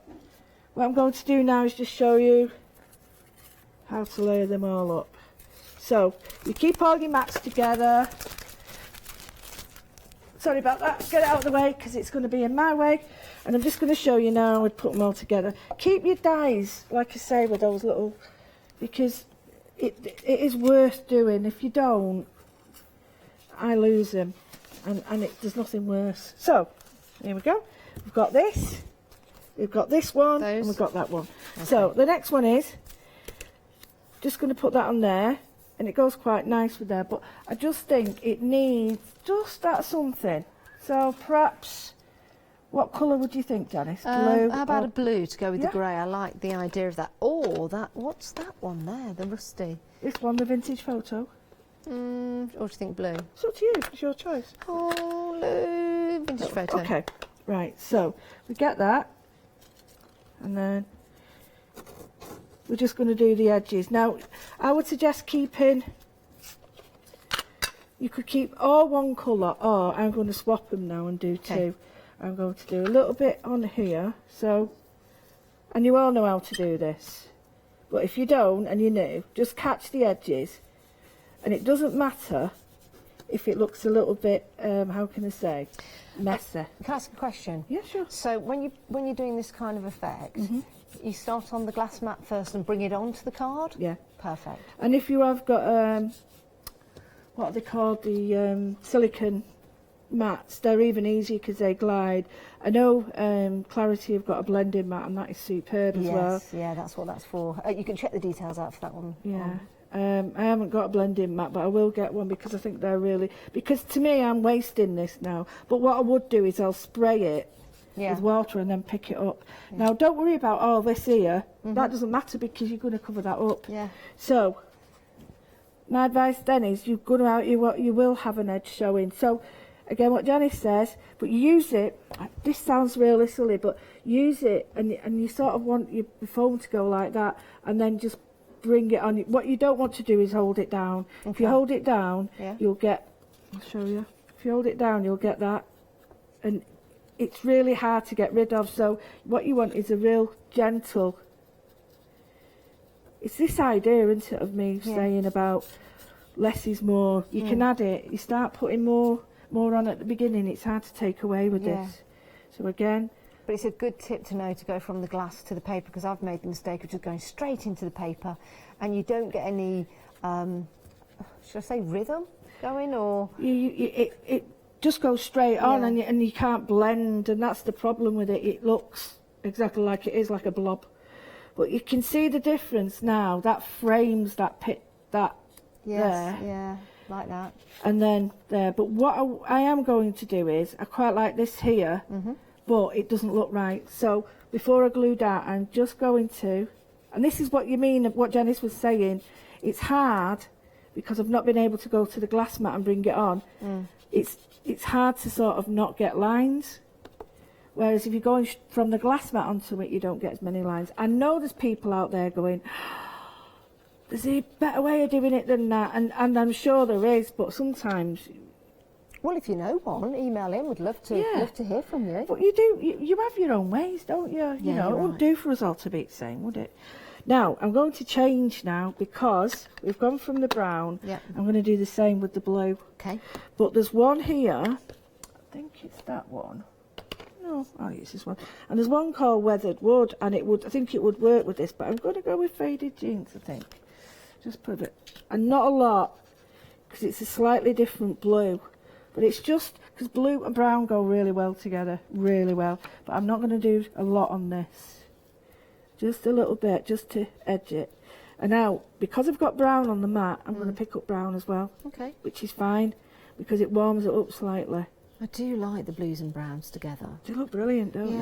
what I'm going to do now is just show you how to layer them all up. So you keep all your mats together. Sorry about that, get it out of the way because it's going to be in my way. And I'm just going to show you now how I'd put them all together. Keep your dies, like I say, with those little, because it is worth doing. If you don't, I lose them, and there's nothing worse. So, here we go. We've got this, we've got this one, and we've got that one. Okay. So, the next one is, just going to put that on there. And it goes quite nice with there, but I just think it needs just that something. So perhaps, what colour would you think, Janice? Blue? How about a blue to go with the grey? I like the idea of that. Or that, what's that one there, the rusty? This one, the vintage photo. Or do you think blue? It's up to you, it's your choice. Oh, blue, vintage photo. Okay, right, so we get that, and then we're just going to do the edges. Now, I would suggest keeping, you could keep all one colour, or I'm going to swap them now and do two. I'm going to do a little bit on here, so, and you all know how to do this, but if you don't and you're new, just catch the edges, and it doesn't matter if it looks a little bit, how can I say, messy. Can I ask a question? Yeah, sure. So when you're doing this kind of effect, you start on the glass mat first and bring it onto the card? Yeah. Perfect. And if you have got, what are they called, the silicone mats, they're even easier because they glide. I know Clarity have got a blending mat and that is superb as well. Yes, yeah, that's what that's for. You can check the details out for that one. Yeah. I haven't got a blending mat, but I will get one because I think they're really, because to me I'm wasting this now, but what I would do is I'll spray it with water and then pick it up. Now don't worry about all this here, that doesn't matter because you're going to cover that up. So my advice then is you will have an edge showing. So again, what Janice says, but you use it, this sounds really silly, but use it and you sort of want your foam to go like that and then just bring it on. What you don't want to do is hold it down. If you hold it down, you'll get, I'll show you, if you hold it down you'll get that, and it's really hard to get rid of. So what you want is a real gentle, it's this idea, isn't it, of me saying about less is more. You can add it. You start putting more on at the beginning. It's hard to take away with this. So again. But it's a good tip to know to go from the glass to the paper, because I've made the mistake of just going straight into the paper, and you don't get any, should I say, rhythm going, or it just goes straight on, and you can't blend, and that's the problem with it. It looks exactly like it is, like a blob, but you can see the difference now. That frames that pit there. yeah, like that. And then there. But what I am going to do is, I quite like this here. But it doesn't look right. So before I glue that, I'm just going to, and this is what you mean, what Janice was saying, it's hard because I've not been able to go to the glass mat and bring it on. It's hard to sort of not get lines. Whereas if you're going from the glass mat onto it, you don't get as many lines. I know there's people out there going, there's a better way of doing it than that, and I'm sure there is, but sometimes... Well, if you know one, email in. We'd love to hear from you. But you have your own ways, don't you? You know, it wouldn't do for us all to be the same, would it? Now, I'm going to change now because we've gone from the brown. I'm going to do the same with the blue. Okay. But there's one here. I think it's that one. No, it's this one. And there's one called Weathered Wood, and I think it would work with this, but I'm going to go with Faded Jeans, I think. Just put it. And not a lot, because it's a slightly different blue. But it's just because blue and brown go really well together, really well. But I'm not going to do a lot on this. Just a little bit, just to edge it. And now, because I've got brown on the mat, I'm going to pick up brown as well. Okay. Which is fine, because it warms it up slightly. I do like the blues and browns together. They look brilliant, don't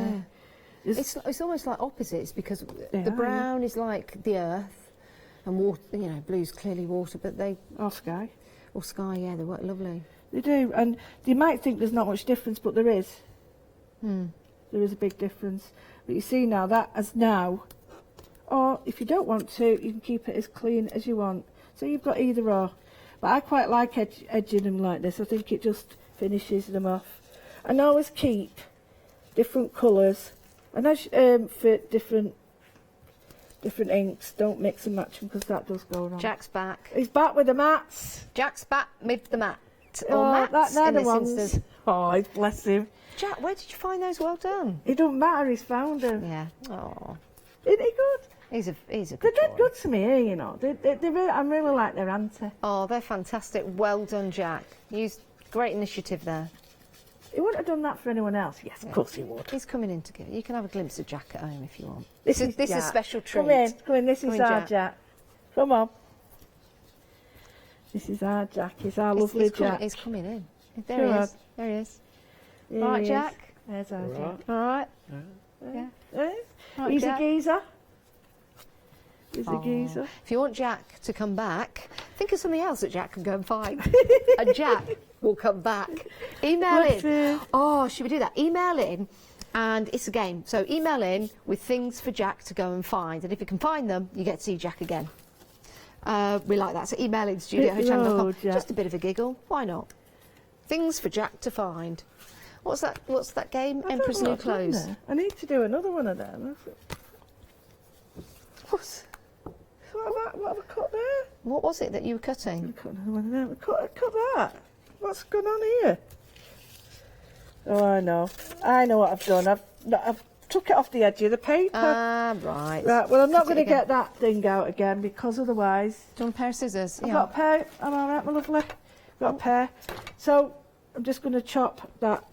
they? It's almost like opposites, because the brown is like the earth, and water, you know, blue's clearly water, but they... Or sky. Or sky, yeah, they work lovely. They do, and you might think there's not much difference, but there is. There is a big difference. But you see now, that as now, or if you don't want to, you can keep it as clean as you want. So you've got either or. But I quite like edging them like this. I think it just finishes them off. And always keep different colours. And as for different inks, don't mix and match them, because that does go wrong. Jack's back. He's back with the mats. Jack's back with the mat. Or mats they're in the this ones. instance. Oh, bless him. Jack, where did you find those? Well done. It don't matter, he's found them. Yeah. Oh. Isn't he good? He's a good They're dead boy. good to me here, you know. They really, I really like their auntie. Oh, they're fantastic. Well done, Jack. Great initiative there. He wouldn't have done that for anyone else. Yes, of course he would. He's coming in together. You can have a glimpse of Jack at home if you want. This is Jack. a special treat. Come in. This is our Jack. Jack. Come on. This is our Jack. It's our lovely Jack. He's coming in. There he is. There he is. Here All right, he Jack. is. There's our Jack. All right. Yeah. Right, He's Jack. a geezer. He's a geezer. If you want Jack to come back, think of something else that Jack can go and find. And Jack will come back. Email in. Oh, should we do that? Email in, and it's a game. So email in with things for Jack to go and find. And if you can find them, you get to see Jack again. We like that. So email in studio@hochanda.com. Just a bit of a giggle. Why not? Things for Jack to find. What's that game? Emperor's New Clothes. I need to do another one of them. What have I cut there? What was it that you were cutting? Cut another one of them. Cut that. What's going on here? Oh, I know what I've done. I've took it off the edge of the paper. Ah, right. Right, well, I'm not going to get that thing out again, because otherwise... Do you want a pair of scissors? I've got a pair. I'm all right, my lovely. Got a pair. So I'm just going to chop that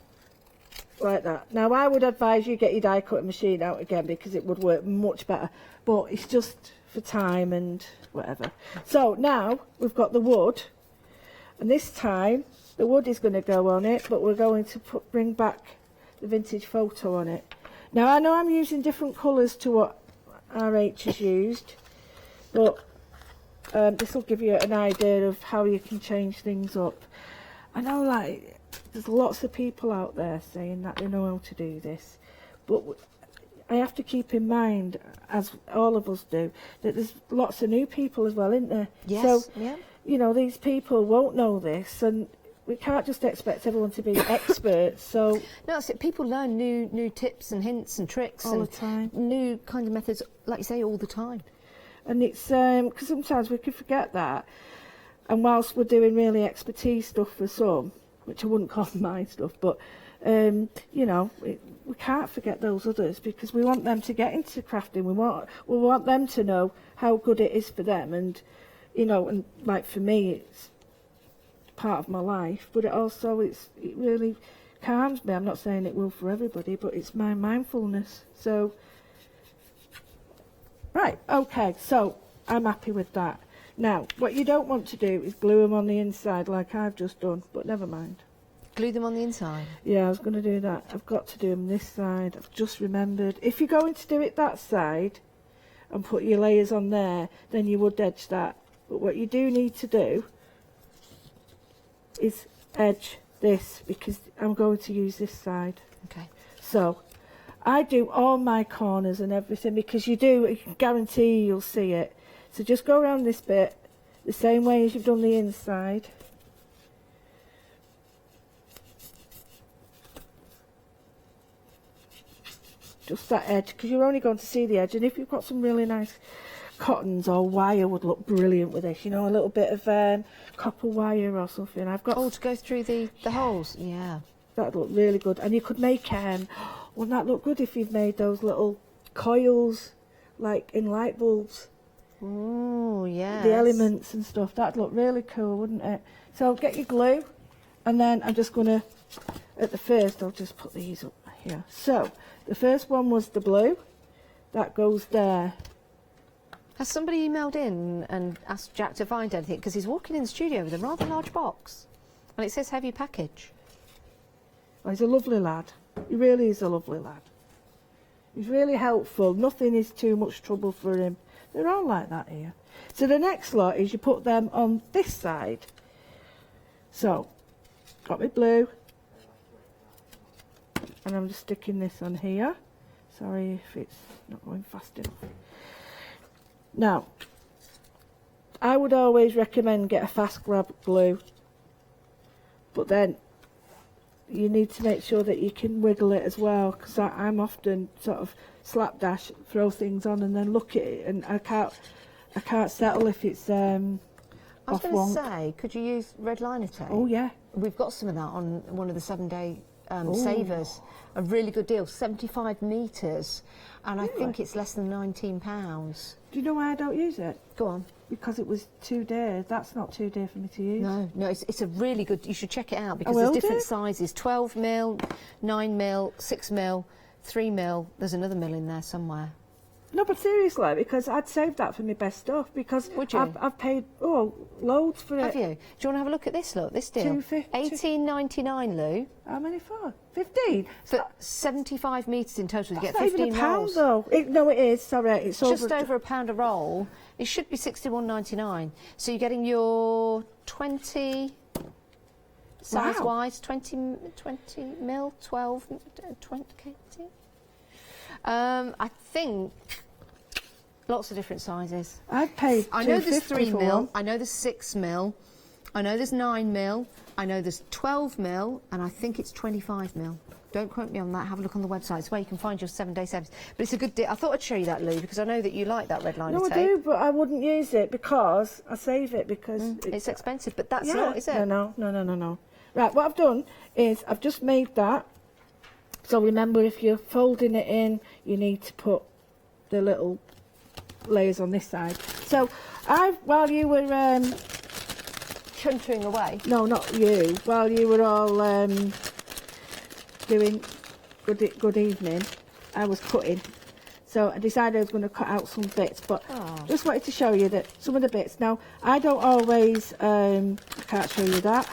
like that. Now, I would advise you get your die cutting machine out again, because it would work much better. But it's just for time and whatever. So now we've got the wood, and this time the wood is going to go on it, but we're going to bring back the vintage photo on it. Now, I know I'm using different colours to what RH has used, but this will give you an idea of how you can change things up. I know, like, there's lots of people out there saying that they know how to do this, but I have to keep in mind, as all of us do, that there's lots of new people as well, isn't there? Yes. So, you know, these people won't know this, and we can't just expect everyone to be experts. So no, that's it. People learn new tips and hints and tricks all the time, new kind of methods, like you say, all the time. And it's because sometimes we can forget that. And whilst we're doing really expertise stuff for some, which I wouldn't call my stuff, but you know, we can't forget those others, because we want them to get into crafting. We want them to know how good it is for them, and you know, and like for me, it's part of my life, but it really calms me. I'm not saying it will for everybody, but it's my mindfulness. So, right, okay, so I'm happy with that. Now, what you don't want to do is glue them on the inside like I've just done, but never mind. Glue them on the inside? Yeah, I was going to do that. I've got to do them this side. I've just remembered. If you're going to do it that side and put your layers on there, then you would edge that. But what you do need to do is edge this, because I'm going to use this side. Okay. So I do all my corners and everything, because you can guarantee you'll see it. So just go around this bit the same way as you've done the inside. Just that edge, because you're only going to see the edge. And if you've got some really nice cottons or wire, would look brilliant with this, you know, a little bit of copper wire or something. I've got to go through the holes. Yeah, that'd look really good. And you could make wouldn't that look good if you've made those little coils like in light bulbs? Oh yeah, the elements and stuff. That'd look really cool, wouldn't it? So get your glue, and then I'm just gonna, at the first, I'll just put these up here. So the first one was the blue, that goes there. Has somebody emailed in and asked Jack to find anything? Because he's walking in the studio with a rather large box, and it says heavy package. Well, he's a lovely lad. He really is a lovely lad. He's really helpful. Nothing is too much trouble for him. They're all like that here. So the next lot is you put them on this side. So, got my blue, and I'm just sticking this on here. Sorry if it's not going fast enough. Now, I would always recommend get a fast grab glue, but then you need to make sure that you can wiggle it as well, because I'm often sort of slapdash, throw things on and then look at it, and I can't settle if it's I was off going wonk. to say, could you use red liner tape? Oh yeah, we've got some of that on one of the 7-day savers. A really good deal, 75 metres, and really? I think it's less than £19. Do you know why I don't use it? Go on. Because it was 2 days. That's not 2 days for me to use. No, it's a really good. You should check it out, because I there's will different do. sizes: 12mm, 9mm, 6mm, 3mm. There's another mil in there somewhere. No, but seriously, because I'd saved that for my best stuff, because Would you? I've paid loads for it. Have you? Do you want to have a look at this? Look, this deal. $18.99, Lou. How many for? 15. For 75 metres in total, you get That's not 15 even a pound rolls. though. No, it is. Sorry, it's Just over a pound a roll. It should be $61.99. So you're getting your 20 size-wise, 20 mil, 12, 20 kg. I think lots of different sizes. I've paid. I know there's 3 3mm. I know there's 6mm. I know there's 9mm. I know there's 12mm, and I think it's 25mm. Don't quote me on that. Have a look on the website. It's where you can find your 7-day savings. But it's a good deal. I thought I'd show you that, Lou, because I know that you like that red liner tape. No, I do, but I wouldn't use it because I save it because it's expensive. But that's yeah. not, is it? No. Right, what I've done is I've just made that. So remember, if you're folding it in, you need to put the little layers on this side. So while you were chuntering away. No, not you. While you were all doing good evening, I was cutting. So I decided I was going to cut out some bits, but just wanted to show you that some of the bits. Now, I don't always, I can't show you that,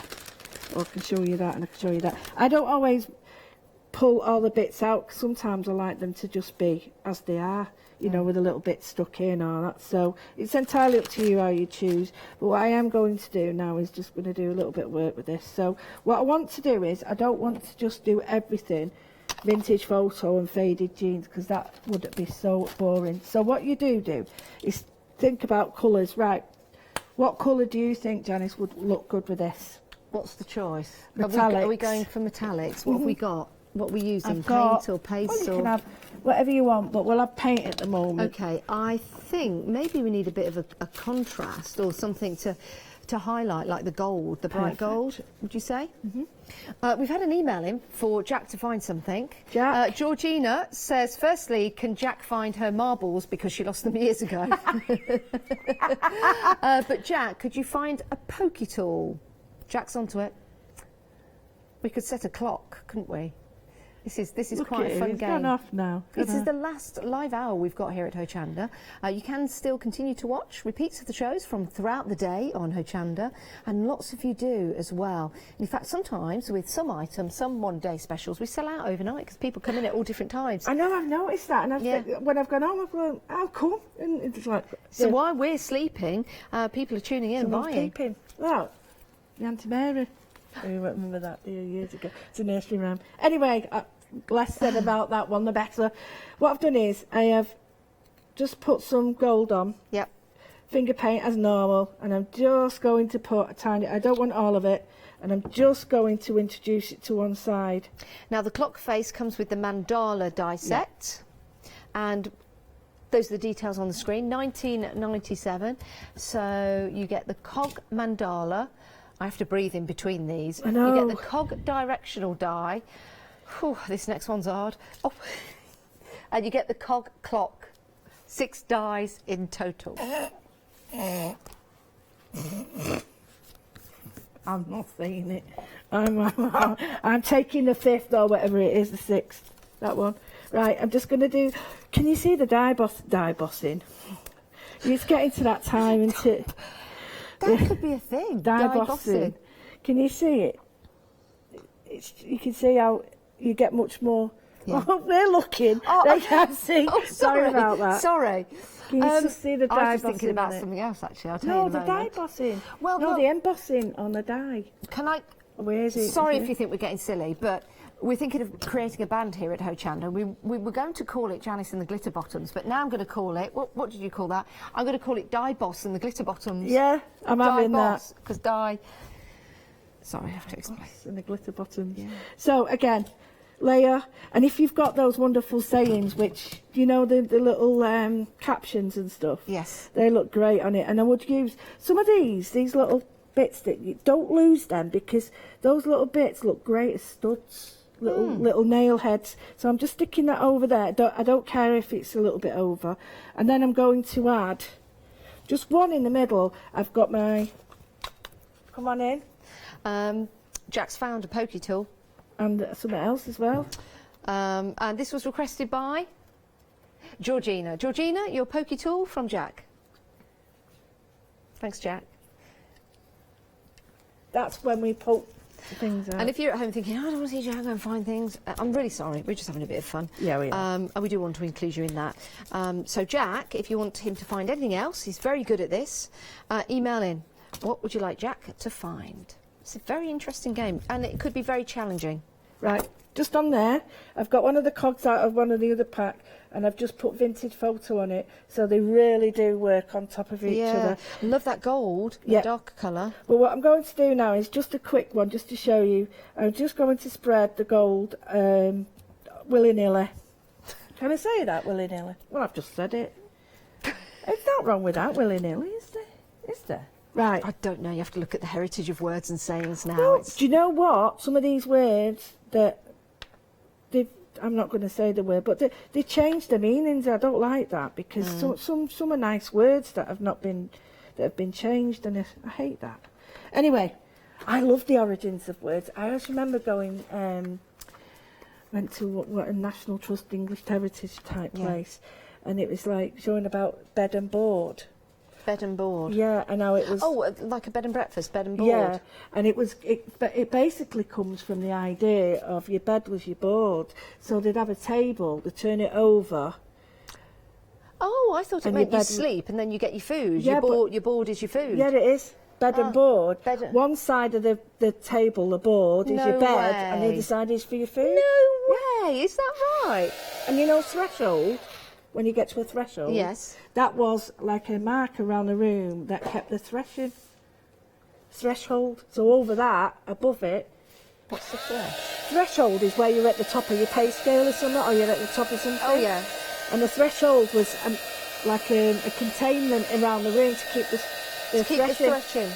or I can show you that and I can show you that. I don't always pull all the bits out. Sometimes I like them to just be as they are, you know, with a little bit stuck in or that. So it's entirely up to you how you choose. But what I am going to do now is just going to do a little bit of work with this. So what I want to do is, I don't want to just do everything vintage photo and faded jeans, because that would be so boring. So what you do is think about colours. Right, what colour do you think, Janice, would look good with this? What's the choice? Metallics. Are we going for metallics? What have we got? What are we using? Paint or paste? Well, you can have whatever you want, but we'll have paint at the moment. Okay, I think maybe we need a bit of a contrast or something to to highlight, like the gold, the bright Perfect. gold, would you say? We've had an email in for Jack to find something. Jack? Georgina says, firstly, can Jack find her marbles because she lost them years ago? But Jack, could you find a pokey tool? Jack's onto it. We could set a clock, couldn't we? This is Look quite at a it, fun it's game. gone off now. This is the last live hour we've got here at Hochanda. You can still continue to watch repeats of the shows from throughout the day on Hochanda, and lots of you do as well. In fact, sometimes with some items, some one-day specials, we sell out overnight because people come in at all different times. I know, I've noticed that, and Yeah. when I've gone home, I've gone, "How come?" And it's like, So while we're sleeping, people are tuning in and someone's buying. peeping. Well, the Auntie Mary. I remember that years ago. It's a nursery rhyme. Anyway, less said about that one, the better. What I've done is I have just put some gold on, Yep. finger paint as normal, and I'm just going to put a tiny, I don't want all of it, and I'm just going to introduce it to one side. Now the clock face comes with the mandala die set, and those are the details on the screen. 1997. So you get the cog mandala. I have to breathe in between these. I know. You get the cog directional die. Whew, this next one's hard. Oh. And you get the cog clock. 6 dies in total. I'm not saying it. I'm taking the 5th or whatever it is, the 6th. That one. Right, I'm just going to do... Can you see the die bossing? It's getting to that time, isn't it? That could be a thing. Die bossing. Can you see it? You can see how you get much more... Yeah. Oh, they're looking. They can't see. Oh, sorry about that. Sorry. Can you just see the die I was just bossing thinking about on it? something else, actually. I'll tell No, you in the a die moment. bossing. Well, no, look- the embossing on the die. Can I... Where is it? Sorry Is if it? you think we're getting silly, but we're thinking of creating a band here at Hochanda. We were going to call it Janice and the Glitter Bottoms, but now I'm going to call it... What did you call that? I'm going to call it Die Boss and the Glitter Bottoms. Yeah, I'm having that. Because Die... Sorry, I have to explain. And the glitter bottoms. Yeah. So again, layer, and if you've got those wonderful sayings, which you know the little captions and stuff, Yes. they look great on it. And I would use some of these little bits that you don't lose them, because those little bits look great as studs, little nail heads. So I'm just sticking that over there. I don't care if it's a little bit over, and then I'm going to add just one in the middle. I've got my, come on in. Jack's found a pokey tool. And something else as well. And this was requested by Georgina. Georgina, your pokey tool from Jack. Thanks, Jack. That's when we poke things out. And if you're at home thinking, I don't want to see Jack go and find things, I'm really sorry. We're just having a bit of fun. Yeah, we are. And we do want to include you in that. So Jack, if you want him to find anything else, he's very good at this. Email in. What would you like Jack to find? It's a very interesting game, and it could be very challenging. Right, just on there, I've got one of the cogs out of one of the other pack, and I've just put vintage photo on it, so they really do work on top of each other. Love that gold, Yeah. the dark colour. But what I'm going to do now is just a quick one, just to show you. I'm just going to spread the gold willy-nilly. Can I say that, willy-nilly? Well, I've just said it. It's not wrong with that, willy-nilly, is there? Is there? Right. I don't know, you have to look at the heritage of words and sayings now. Well, It's... do you know what? Some of these words that I'm not going to say the word, but they changed the meanings. I don't like that, because some are nice words that have been changed, and I hate that. Anyway, I love the origins of words. I always remember going, went to what a National Trust English Heritage type place, and it was like showing about bed and board. Bed and board. Yeah, and how it was. Oh, like a bed and breakfast, bed and board. Yeah, and it basically comes from the idea of your bed was your board. So they'd have a table, they turn it over. Oh, I thought it And meant your you bed- sleep and then you get your food. Yeah, Your board is your food. Yeah, it is. Bed and board. bed and- One side of the table, the board, is No your bed, and the way. other side is for your food. No way, is that right? And you know, threshold, when you get to a threshold, Yes. that was like a mark around the room that kept the threshold. So over that, above it, What's the thresh? threshold is where you're at the top of your pay scale or something, or you're at the top of something. Oh, yeah. And the threshold was like a containment around the room to keep the Keep the threshing. threshing.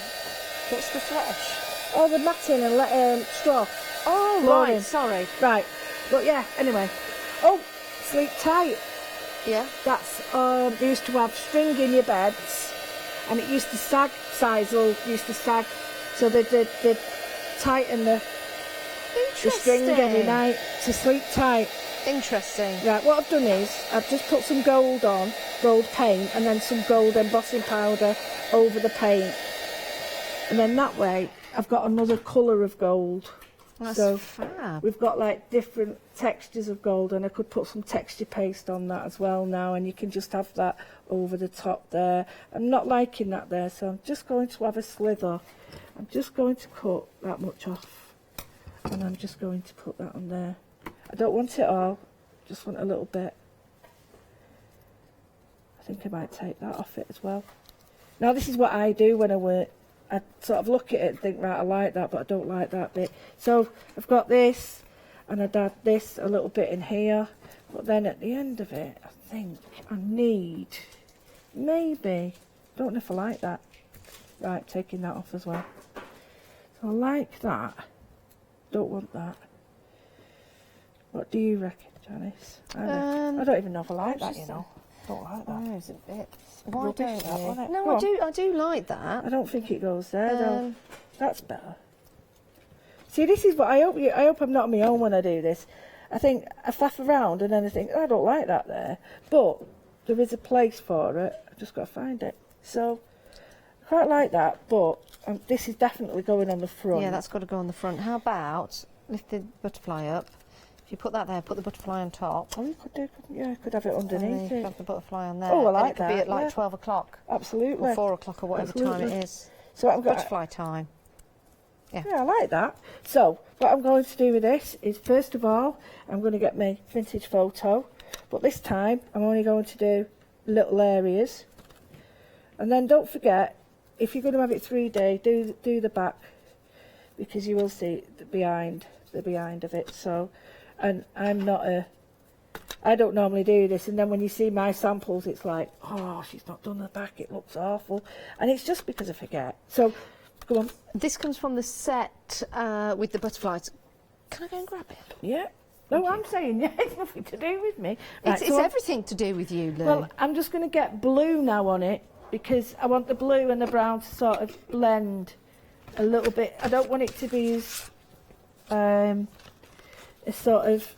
What's the thresh? Oh, the matting and straw. Oh, Flooring. right, sorry. Right. But yeah, anyway. Oh, sleep tight. Yeah. That's, they used to have string in your beds, and it used to sag, sisal used to sag, so they'd tighten the string every night to sleep tight. Interesting. Right, what I've done is, I've just put some gold on, gold paint, and then some gold embossing powder over the paint. And then that way, I've got another colour of gold. That's fab. We've got like different textures of gold, and I could put some texture paste on that as well now, and you can just have that over the top there. I'm not liking that there, so I'm just going to have a slither. I'm just going to cut that much off, and I'm just going to put that on there. I don't want it all, just want a little bit. I think I might take that off it as well. Now this is what I do when I work. I sort of look at it and think, right, I like that, but I don't like that bit. So I've got this, and I'd add this a little bit in here. But then at the end of it, I think I need, maybe, don't know if I like that. Right, taking that off as well. So I like that. Don't want that. What do you reckon, Janice? I don't even know if I like that, you know. Don't like that. No, it's a bit. Why Rubbish, don't that, you? wasn't it? No, Go on. I do like that. I don't think it goes there though. That's better. See, this is what I hope I'm not on my own when I do this. I think I faff around and then I think, oh, I don't like that there. But there is a place for it. I've just got to find it. So I quite like that, but this is definitely going on the front. Yeah, that's got to go on the front. How about lift the butterfly up? If you put that there, put the butterfly on top. Oh, you could do, yeah, I could have it underneath and it. have the butterfly on there. Oh, I and like it could that, be at like yeah. 12 o'clock. Absolutely. Or 4 o'clock or whatever time Absolutely. it is. So I'm going Butterfly time. Yeah, I like that. So what I'm going to do with this is, first of all, I'm going to get my vintage photo, but this time I'm only going to do little areas. And then don't forget, if you're going to have it 3D, do the back, because you will see the behind of it. So, and I don't normally do this, and then when you see my samples, it's like, oh, she's not done the back, it looks awful, and it's just because I forget. So, go on. This comes from the set with the butterflies. Can I go and grab it? Yeah. No, I'm saying, yeah, it's nothing to do with me. Right, It's everything to do with you, Lou. Well, I'm just going to get blue now on it, because I want the blue and the brown to sort of blend a little bit. I don't want it to be as a sort of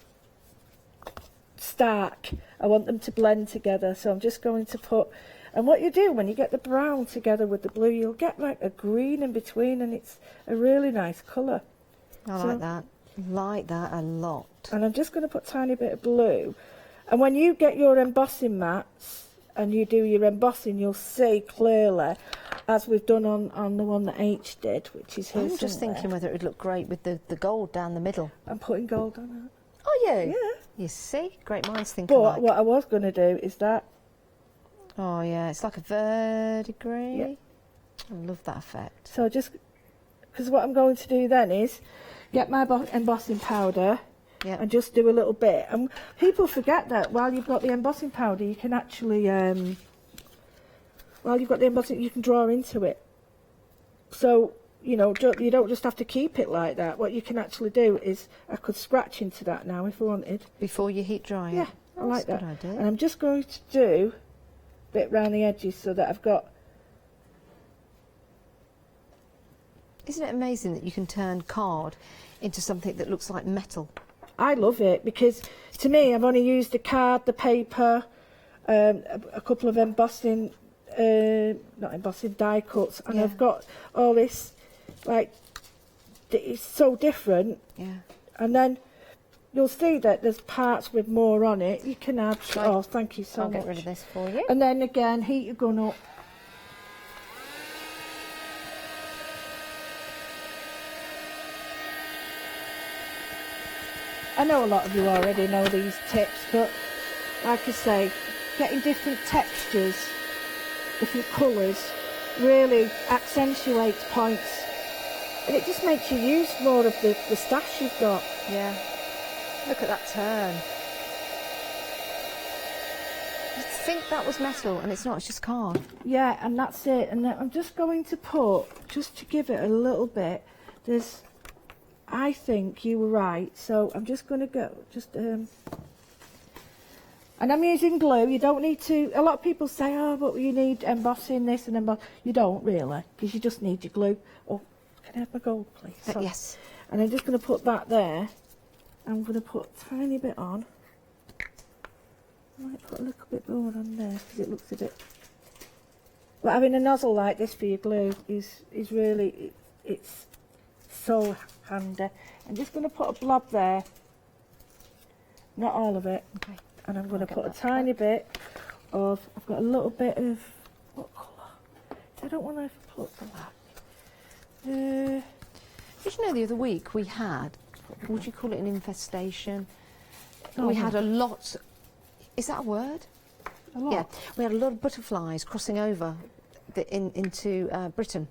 stark. I want them to blend together, so I'm just going to put, and what you do when you get the brown together with the blue, you'll get like a green in between, and it's a really nice colour. I like that. Like that a lot. And I'm just going to put a tiny bit of blue, and when you get your embossing mats and you do your embossing, you'll see clearly, as we've done on the one that H did, which is here I'm just somewhere. thinking whether it would look great with the gold down the middle. I'm putting gold on it. Oh, you? Yeah. You see? Great minds think But alike. what I was going to do is that. Oh, yeah, it's like a verdigris. Yeah. I love that effect. So just, because what I'm going to do then is get my embossing powder Yeah. and just do a little bit. And people forget that while you've got the embossing powder, you can actually, while you've got the embossing, you can draw into it. So, you know, you don't just have to keep it like that. What you can actually do is, I could scratch into that now if I wanted. Before you heat dry it? Yeah, I like That's that. a good idea. And I'm just going to do a bit round the edges so that I've got. Isn't it amazing that you can turn card into something that looks like metal? I love it, because to me, I've only used the card, the paper, a couple of embossing, not embossing, die cuts, and Yeah. I've got all this, like, it's so different. Yeah. And then you'll see that there's parts with more on it. You can add, Right. oh, thank you so I'll much. get rid of this for you. And then again, heat your gun up. I know a lot of you already know these tips, but like I say, getting different textures, different colours, really accentuates points, and it just makes you use more of the stash you've got. Yeah. Look at that turn. think that was metal, and it's not. It's just card. Yeah, and that's it. And then I'm just going to put, just to give it a little bit, I think you were right. So I'm just going to go, and I'm using glue. You don't need to, a lot of people say, oh, but you need embossing this and emboss. You don't really, because you just need your glue. Oh, can I have my gold, please? Sorry. Yes. And I'm just going to put that there. I'm going to put a tiny bit on. I might put a little bit more on there because it looks a bit. But having a nozzle like this for your glue is really, it's so handy. I'm just going to put a blob there. Not all of it. Okay. And I'm going to put a tiny bit of, I've got a little bit of, what colour? I don't want to put black. Did you know the other week we had, would you call it an infestation? Oh, we had a lot, is that a word? A lot? Yeah, we had a lot of butterflies crossing over into Britain.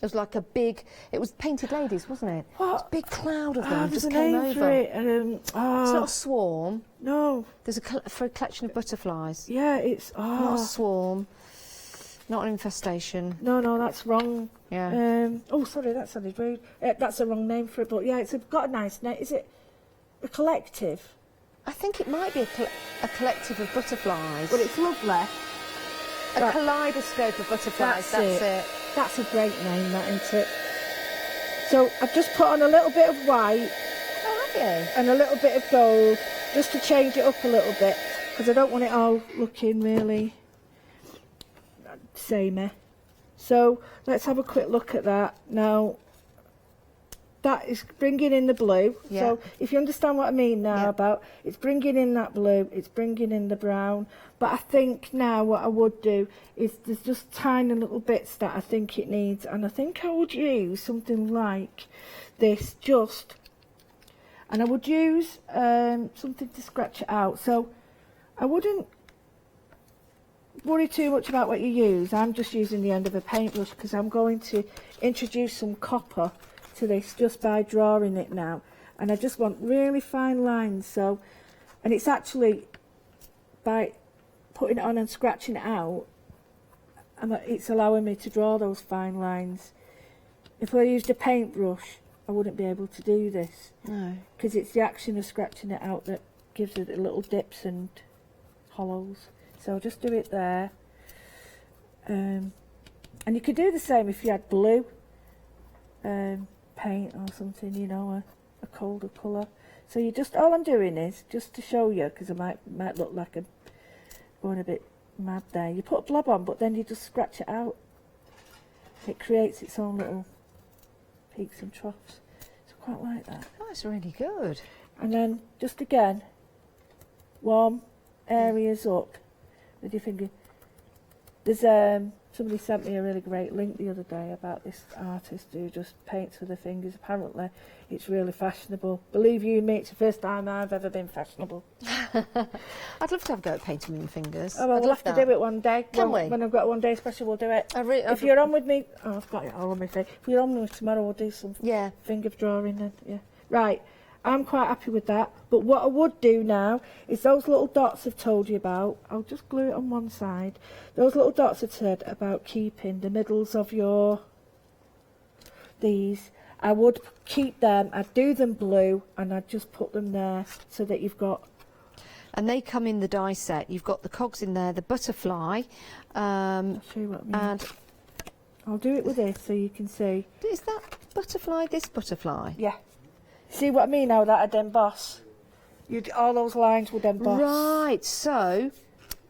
It was like a big, it was painted ladies, wasn't it? What? It was a big cloud of them There's just a came name over. for it. It's not a swarm. No. There's for a collection of butterflies. Yeah, it's, Not a swarm, not an infestation. No, that's wrong. Yeah. Oh, sorry, that sounded rude. That's the wrong name for it, but yeah, got a nice name. Is it a collective? I think it might be a collective of butterflies. But it's lovely. A kaleidoscope of butterflies, that's it. That's a great name, that, isn't it? So I've just put on a little bit of white. Oh, have you? And a little bit of gold, just to change it up a little bit, because I don't want it all looking really samey. So let's have a quick look at that. Now, that is bringing in the blue. Yeah. So if you understand what I mean now Yeah. about, it's bringing in that blue, it's bringing in the brown. But I think now what I would do is there's just tiny little bits that I think it needs. And I think I would use something like this just, and I would use something to scratch it out. So I wouldn't worry too much about what you use. I'm just using the end of a paintbrush because I'm going to introduce some copper to this just by drawing it now, and I just want really fine lines. So, and it's actually by putting it on and scratching it out, it's allowing me to draw those fine lines. If I used a paintbrush, I wouldn't be able to do this. No. Because it's the action of scratching it out that gives it the little dips and hollows. So I'll just do it there. And you could do the same if you had blue paint or something, you know, a colder colour. So you just, all I'm doing is, just to show you, because I might look like I'm going a bit mad there, you put a blob on, but then you just scratch it out. It creates its own little peaks and troughs. So I quite like that. That's really good. And then just again, warm areas up with your finger. There's somebody sent me a really great link the other day about this artist who just paints with her fingers. Apparently it's really fashionable. Believe you me, it's the first time I've ever been fashionable. I'd love to have a go at painting with my fingers. Oh, I'd we'll have to do it one day. Can we? When I've got one day special, we'll do it. If you're on with me, oh, I've got it all on my face. If you're on with me tomorrow, we'll do some Yeah. finger drawing then. Yeah. Right. I'm quite happy with that. But what I would do now is those little dots I've told you about. I'll just glue it on one side. Those little dots I've said about keeping the middles of these. I would keep them. I'd do them blue and I'd just put them there so that you've got. And they come in the die set. You've got the cogs in there, the butterfly. I'll show you what I mean. And I'll do it with this so you can see. is that butterfly this butterfly? Yeah. See what I mean now that I'd emboss? All those lines would emboss. Right, so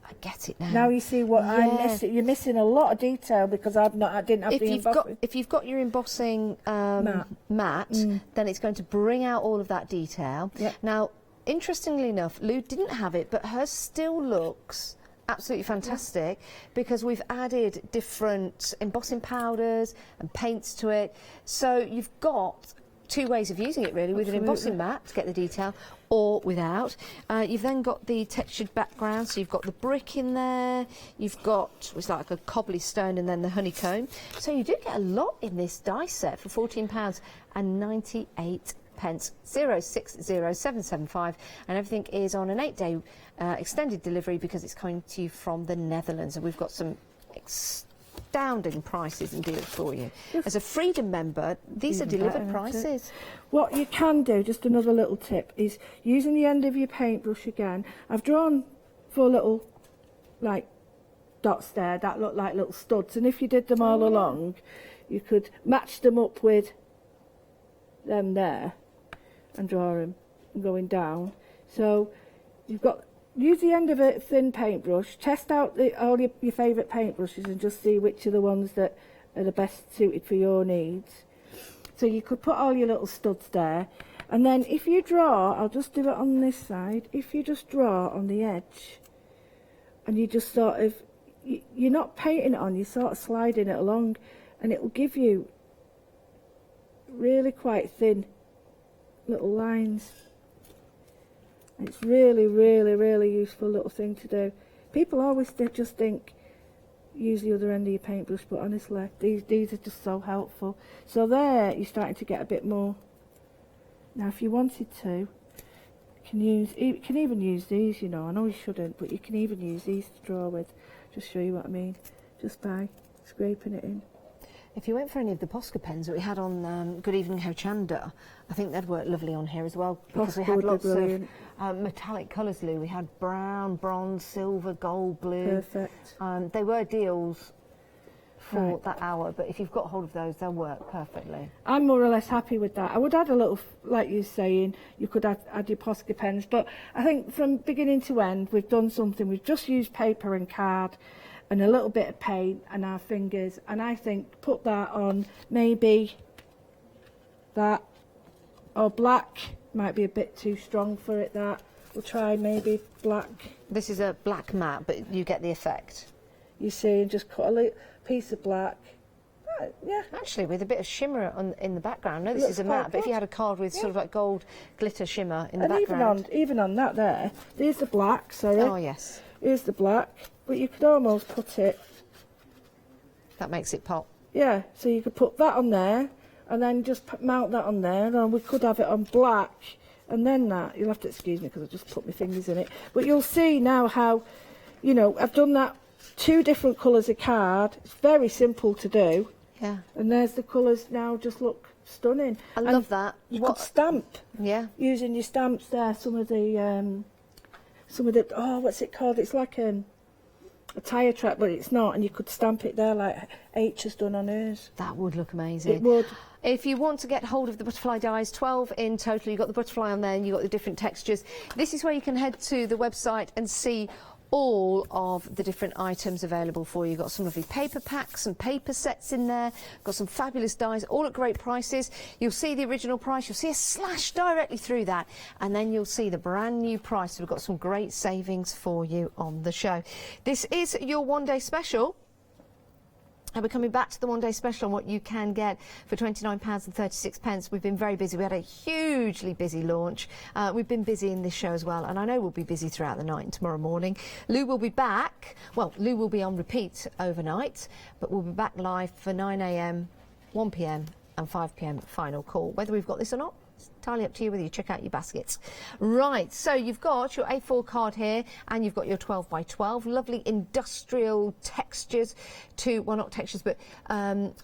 I get it now. Now you see what I'm Yeah. missing. You're missing a lot of detail because I didn't have the embossing. If you've got your embossing mat, then it's going to bring out all of that detail. Yep. Now, interestingly enough, Lou didn't have it, but hers still looks absolutely fantastic because we've added different embossing powders and paints to it. So you've got two ways of using it really, with an embossing mat to get the detail or without. You've then got the textured background, so you've got the brick in there, you've got, it's like a cobbly stone and then the honeycomb. So you do get a lot in this die set for £14.98. pence 060775, and everything is on an 8-day extended delivery because it's coming to you from the Netherlands, and we've got some astounding prices and deals for you. As a Freedom member, these are delivered prices. What you can do, just another little tip, is using the end of your paintbrush again. I've drawn 4 little like dots there that look like little studs, and if you did them all along, you could match them up with them there and draw them and going down. So you've got, use the end of a thin paintbrush, test out all your favourite paintbrushes and just see which are the ones that are the best suited for your needs. So you could put all your little studs there, and then if you draw, I'll just do it on this side, if you just draw on the edge and you just sort of, you're not painting it on, you're sort of sliding it along, and it will give you really quite thin little lines. It's really, really, really useful little thing to do. People always just think use the other end of your paintbrush, but honestly these are just so helpful. So there you're starting to get a bit more. Now if you wanted to, you can even use these, you know, I know you shouldn't, but you can even use these to draw with. Just show you what I mean, just by scraping it in. If you went for any of the Posca pens that we had on Good Evening Hochanda, I think they'd work lovely on here as well, because we had lots of metallic colours, Lou. We had brown, bronze, silver, gold, blue. Perfect. They were deals for that hour, but if you've got hold of those, they'll work perfectly. I'm more or less happy with that. I would add a little, like you're saying, you could add your Posca pens, but I think from beginning to end, we've done something. We've just used paper and card and a little bit of paint and our fingers, and I think put that on maybe that, or black might be a bit too strong for it. That we'll try maybe black. This is a black matte, but you get the effect. You see, and just cut a little piece of black. Yeah, actually with a bit of shimmer in the background. No, this is a matte, but if you had a card with sort of like gold glitter shimmer in the background. Even on that there, there's the black, sorry. Oh yes. Here's the black, but you could almost put it. That makes it pop. Yeah, so you could put that on there, and then just mount that on there, and we could have it on black, and then that. You'll have to excuse me because I just put my fingers in it. But you'll see now how, you know, I've done that 2 different colours of card. It's very simple to do. Yeah. And there's the colours now, just look stunning. I love that. You could stamp. Yeah. Using your stamps there, some of the, oh, what's it called? It's like a tyre track, but it's not, and you could stamp it there like H has done on hers. That would look amazing. It would. If you want to get hold of the butterfly dies, 12 in total, you've got the butterfly on there and you've got the different textures. This is where you can head to the website and see all of the different items available for you. You've got some lovely paper packs and paper sets in there, got some fabulous dies, all at great prices. You'll see the original price, you'll see a slash directly through that, and then you'll see the brand new price. So we've got some great savings for you on the show. This is your one-day special. And we're coming back to the one-day special on what you can get for £29.36. We've been very busy. We had a hugely busy launch. We've been busy in this show as well, and I know we'll be busy throughout the night and tomorrow morning. Lou will be back. Well, Lou will be on repeat overnight, but we'll be back live for 9 AM, 1 PM and 5 PM final call. Whether we've got this or not, it's entirely up to you whether you check out your baskets. Right, so you've got your A4 card here and you've got your 12 by 12. Lovely industrial textures to, well, not textures, but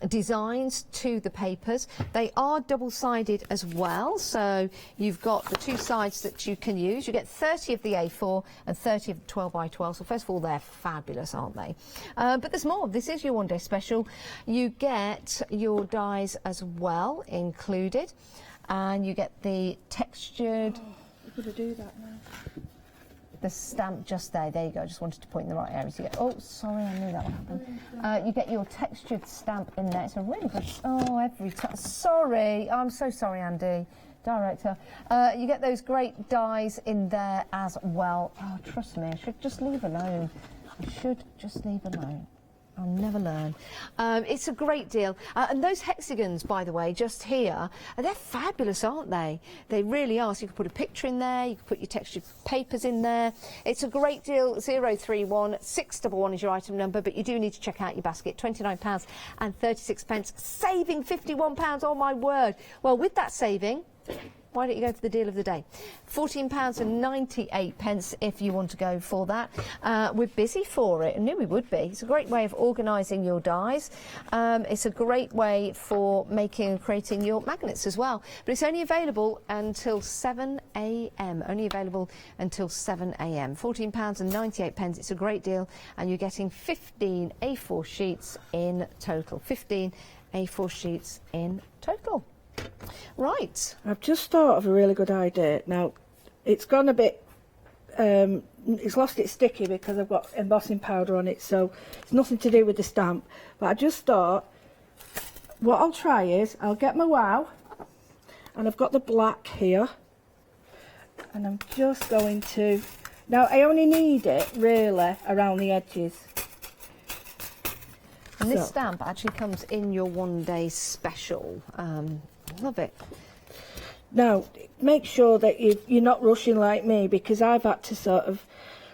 designs to the papers. They are double-sided as well, so you've got the 2 sides that you can use. You get 30 of the A4 and 30 of the 12 by 12. So first of all, they're fabulous, aren't they? But there's more. This is your one-day special. You get your dies as well included. And you get the textured. You've got to do that now. The stamp just there. There you go. I just wanted to point in the right area. So you get. Oh, sorry, I knew that would happen. You get your textured stamp in there. It's a really good. Oh, every time. Sorry, I'm so sorry, Andy, director. You get those great dies in there as well. Oh, trust me, I should just leave alone. I should just leave alone. I'll never learn. It's a great deal. And those hexagons, by the way, just here, they're fabulous, aren't they? They really are. So you can put a picture in there, you can put your textured papers in there. It's a great deal. 031 611 is your item number, but you do need to check out your basket. £29.36, saving £51, oh my word. Well, with that saving, why don't you go for the deal of the day? £14.98 if you want to go for that. We're busy for it. I knew we would be. It's a great way of organising your dies. It's a great way for making and creating your magnets as well. But it's only available until 7 a.m. Only available until 7 a.m. £14.98. It's a great deal, and you're getting 15 A4 sheets in total. 15 A4 sheets in total. Right. I've just thought of a really good idea. Now, it's gone a bit, it's lost its sticky because I've got embossing powder on it, so it's nothing to do with the stamp. But I just thought, what I'll try is, I'll get my wow, and I've got the black here, and I'm just going to, now I only need it really around the edges. And this stamp actually comes in your one-day special. Love it. Now, make sure that you're not rushing like me, because I've had to sort of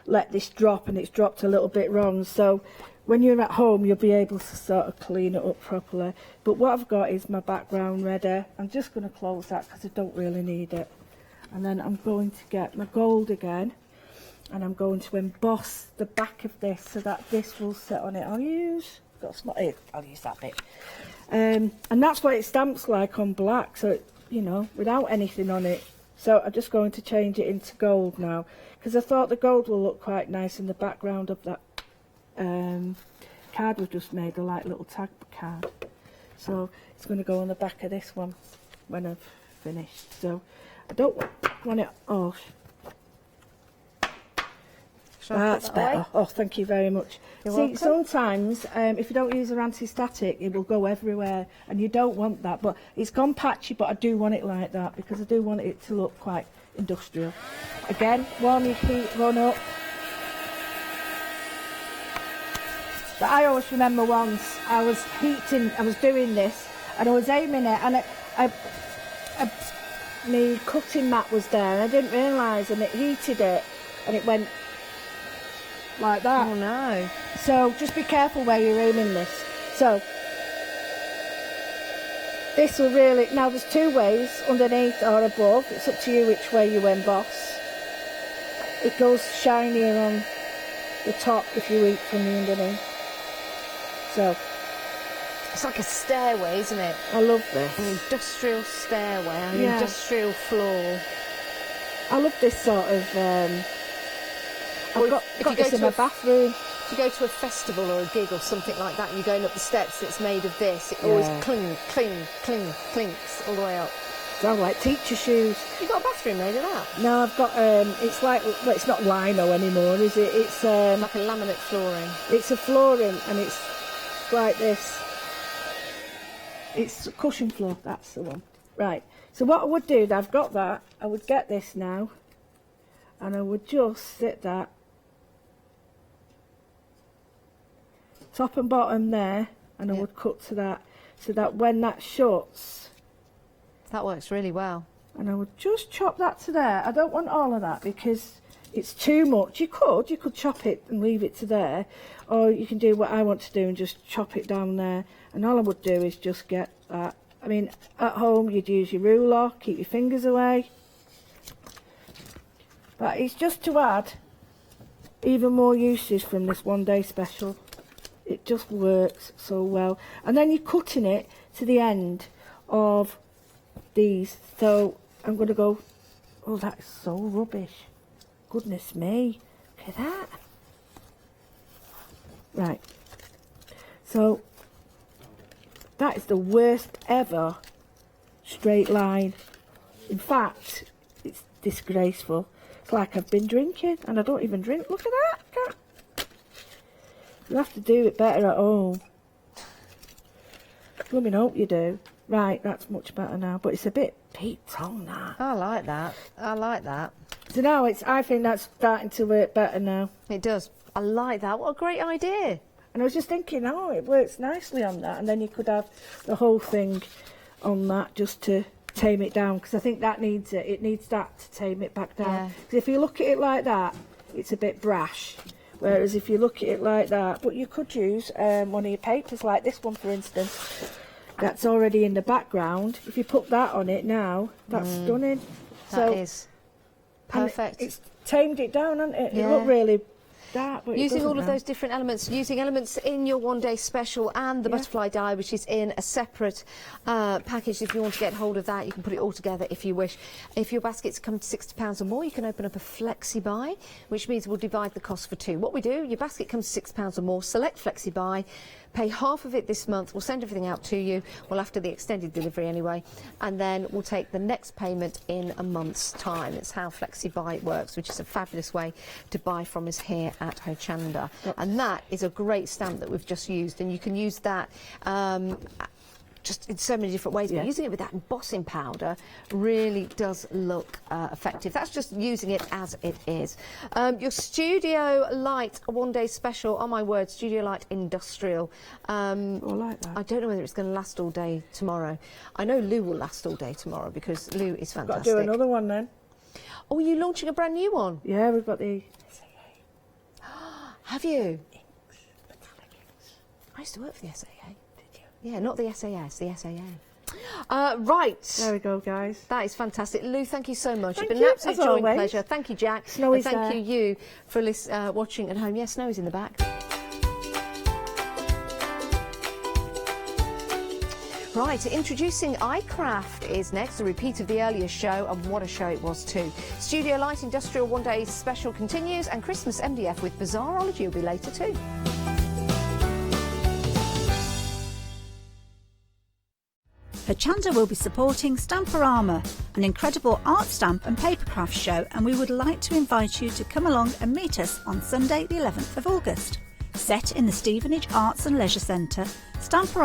let this drop, and it's dropped a little bit wrong. So when you're at home, you'll be able to sort of clean it up properly. But what I've got is my background ready. I'm just going to close that because I don't really need it. And then I'm going to get my gold again, and I'm going to emboss the back of this so that this will sit on it. I'll use that bit. And that's what it stamps like on black, so it, you know, without anything on it. So I'm just going to change it into gold now, because I thought the gold will look quite nice in the background of that card we've just made, a light little tag card. So it's going to go on the back of this one when I've finished. So I don't want it off. That's better. Oh, thank you very much. You're See, welcome. sometimes if you don't use an anti-static, it will go everywhere, and you don't want that. But it's gone patchy, but I do want it like that, because I do want it to look quite industrial. Again, warm your heat, run up. But I always remember once I was doing this, and I was aiming it, and my cutting mat was there, and I didn't realise, and it heated it, and it went like that. Oh no. So just be careful where you're aiming this. So this will really, now there's two ways, underneath or above. It's up to you which way you emboss. It goes shinier on the top if you eat from the underneath. So It's like a stairway, isn't it? I love this. An industrial stairway, an Yeah. industrial floor. I love this sort of I've got if got you go this in to my a- bathroom. If you go to a festival or a gig or something like that and you're going up the steps that's made of this, it always Yeah. clinks all the way up. Sound like teacher shoes. You've got a bathroom made of that? No, I've got it's like, well, it's not lino anymore, is it? It's Like a laminate flooring. it's a flooring, and it's like this. It's a cushion floor, that's the one. Right, so what I would do, I've got that, I would get this now, and I would just sit that top and bottom there, and I Yeah. would cut to that, so that when that shuts, That works really well. and I would just chop that to there. I don't want all of that because it's too much. You could chop it and leave it to there, or you can do what I want to do and just chop it down there. And all I would do is just get that. I mean, at home you'd use your ruler, keep your fingers away. But it's just to add even more uses from this one day special. It just works so well. And then you're cutting it to the end of these. So I'm going to go, oh, that's so rubbish. Goodness me. Look at that. Right. So that is the worst ever straight line. In fact, it's disgraceful. It's like I've been drinking, and I don't even drink. Look at that. You have to do it better at home. Blooming hope you do. Right, that's much better now, but it's a bit peaked on that. I like that. I like that. So now I think that's starting to work better now. It does. I like that. What a great idea. And I was just thinking, oh, it works nicely on that, and then you could have the whole thing on that just to tame it down, because I think that needs it. It needs that to tame it back down. Yeah. 'Cause if you look at it like that, it's a bit brash. Whereas if you look at it like that, but you could use one of your papers, like this one, for instance, that's already in the background. If you put that on it now, that's stunning. That is perfect. It's tamed it down, hasn't it? Yeah. It looked really dark, but Using it all of now. those different elements, using elements in your one-day special and the butterfly die, which is in a separate package. If you want to get hold of that, you can put it all together if you wish. If your baskets come to £60 or more, you can open up a flexi buy, which means we'll divide the cost for two. What we do, your basket comes to £6 or more, select flexi buy, pay half of it this month, we'll send everything out to you, well, after the extended delivery anyway, and then we'll take the next payment in a month's time. It's how flexi buy works, which is a fabulous way to buy from us here at Hochanda. And that is a great stamp that we've just used, and you can use that just in so many different ways, but using it with that embossing powder really does look effective. That's just using it as it is. Your Studio Light one-day special, oh my word, Studio Light Industrial. I like that. I don't know whether it's going to last all day tomorrow. I know Lou will last all day tomorrow because Lou is fantastic. Got to do another one then. Oh, are you launching a brand new one? Yeah, we've got the Have you? I used to work for the SAA. Yeah, not the SAS, the SAA. Right. There we go, guys. That is fantastic. Lou, thank you so much. Thank It's been you, an absolute as joy and always. pleasure. Thank you, Jack. Snowy's and thank there. you for watching at home. Yes, Snowy's in the back. Right, introducing iCraft is next, a repeat of the earlier show, and what a show it was too. Studio Light Industrial One Day Special continues, and Christmas MDF with Bizarrology will be later too. Hochanda will be supporting Stamporama, an incredible art stamp and papercraft show, and we would like to invite you to come along and meet us on Sunday the 11th of August. Set in the Stevenage Arts and Leisure Centre, Stamporama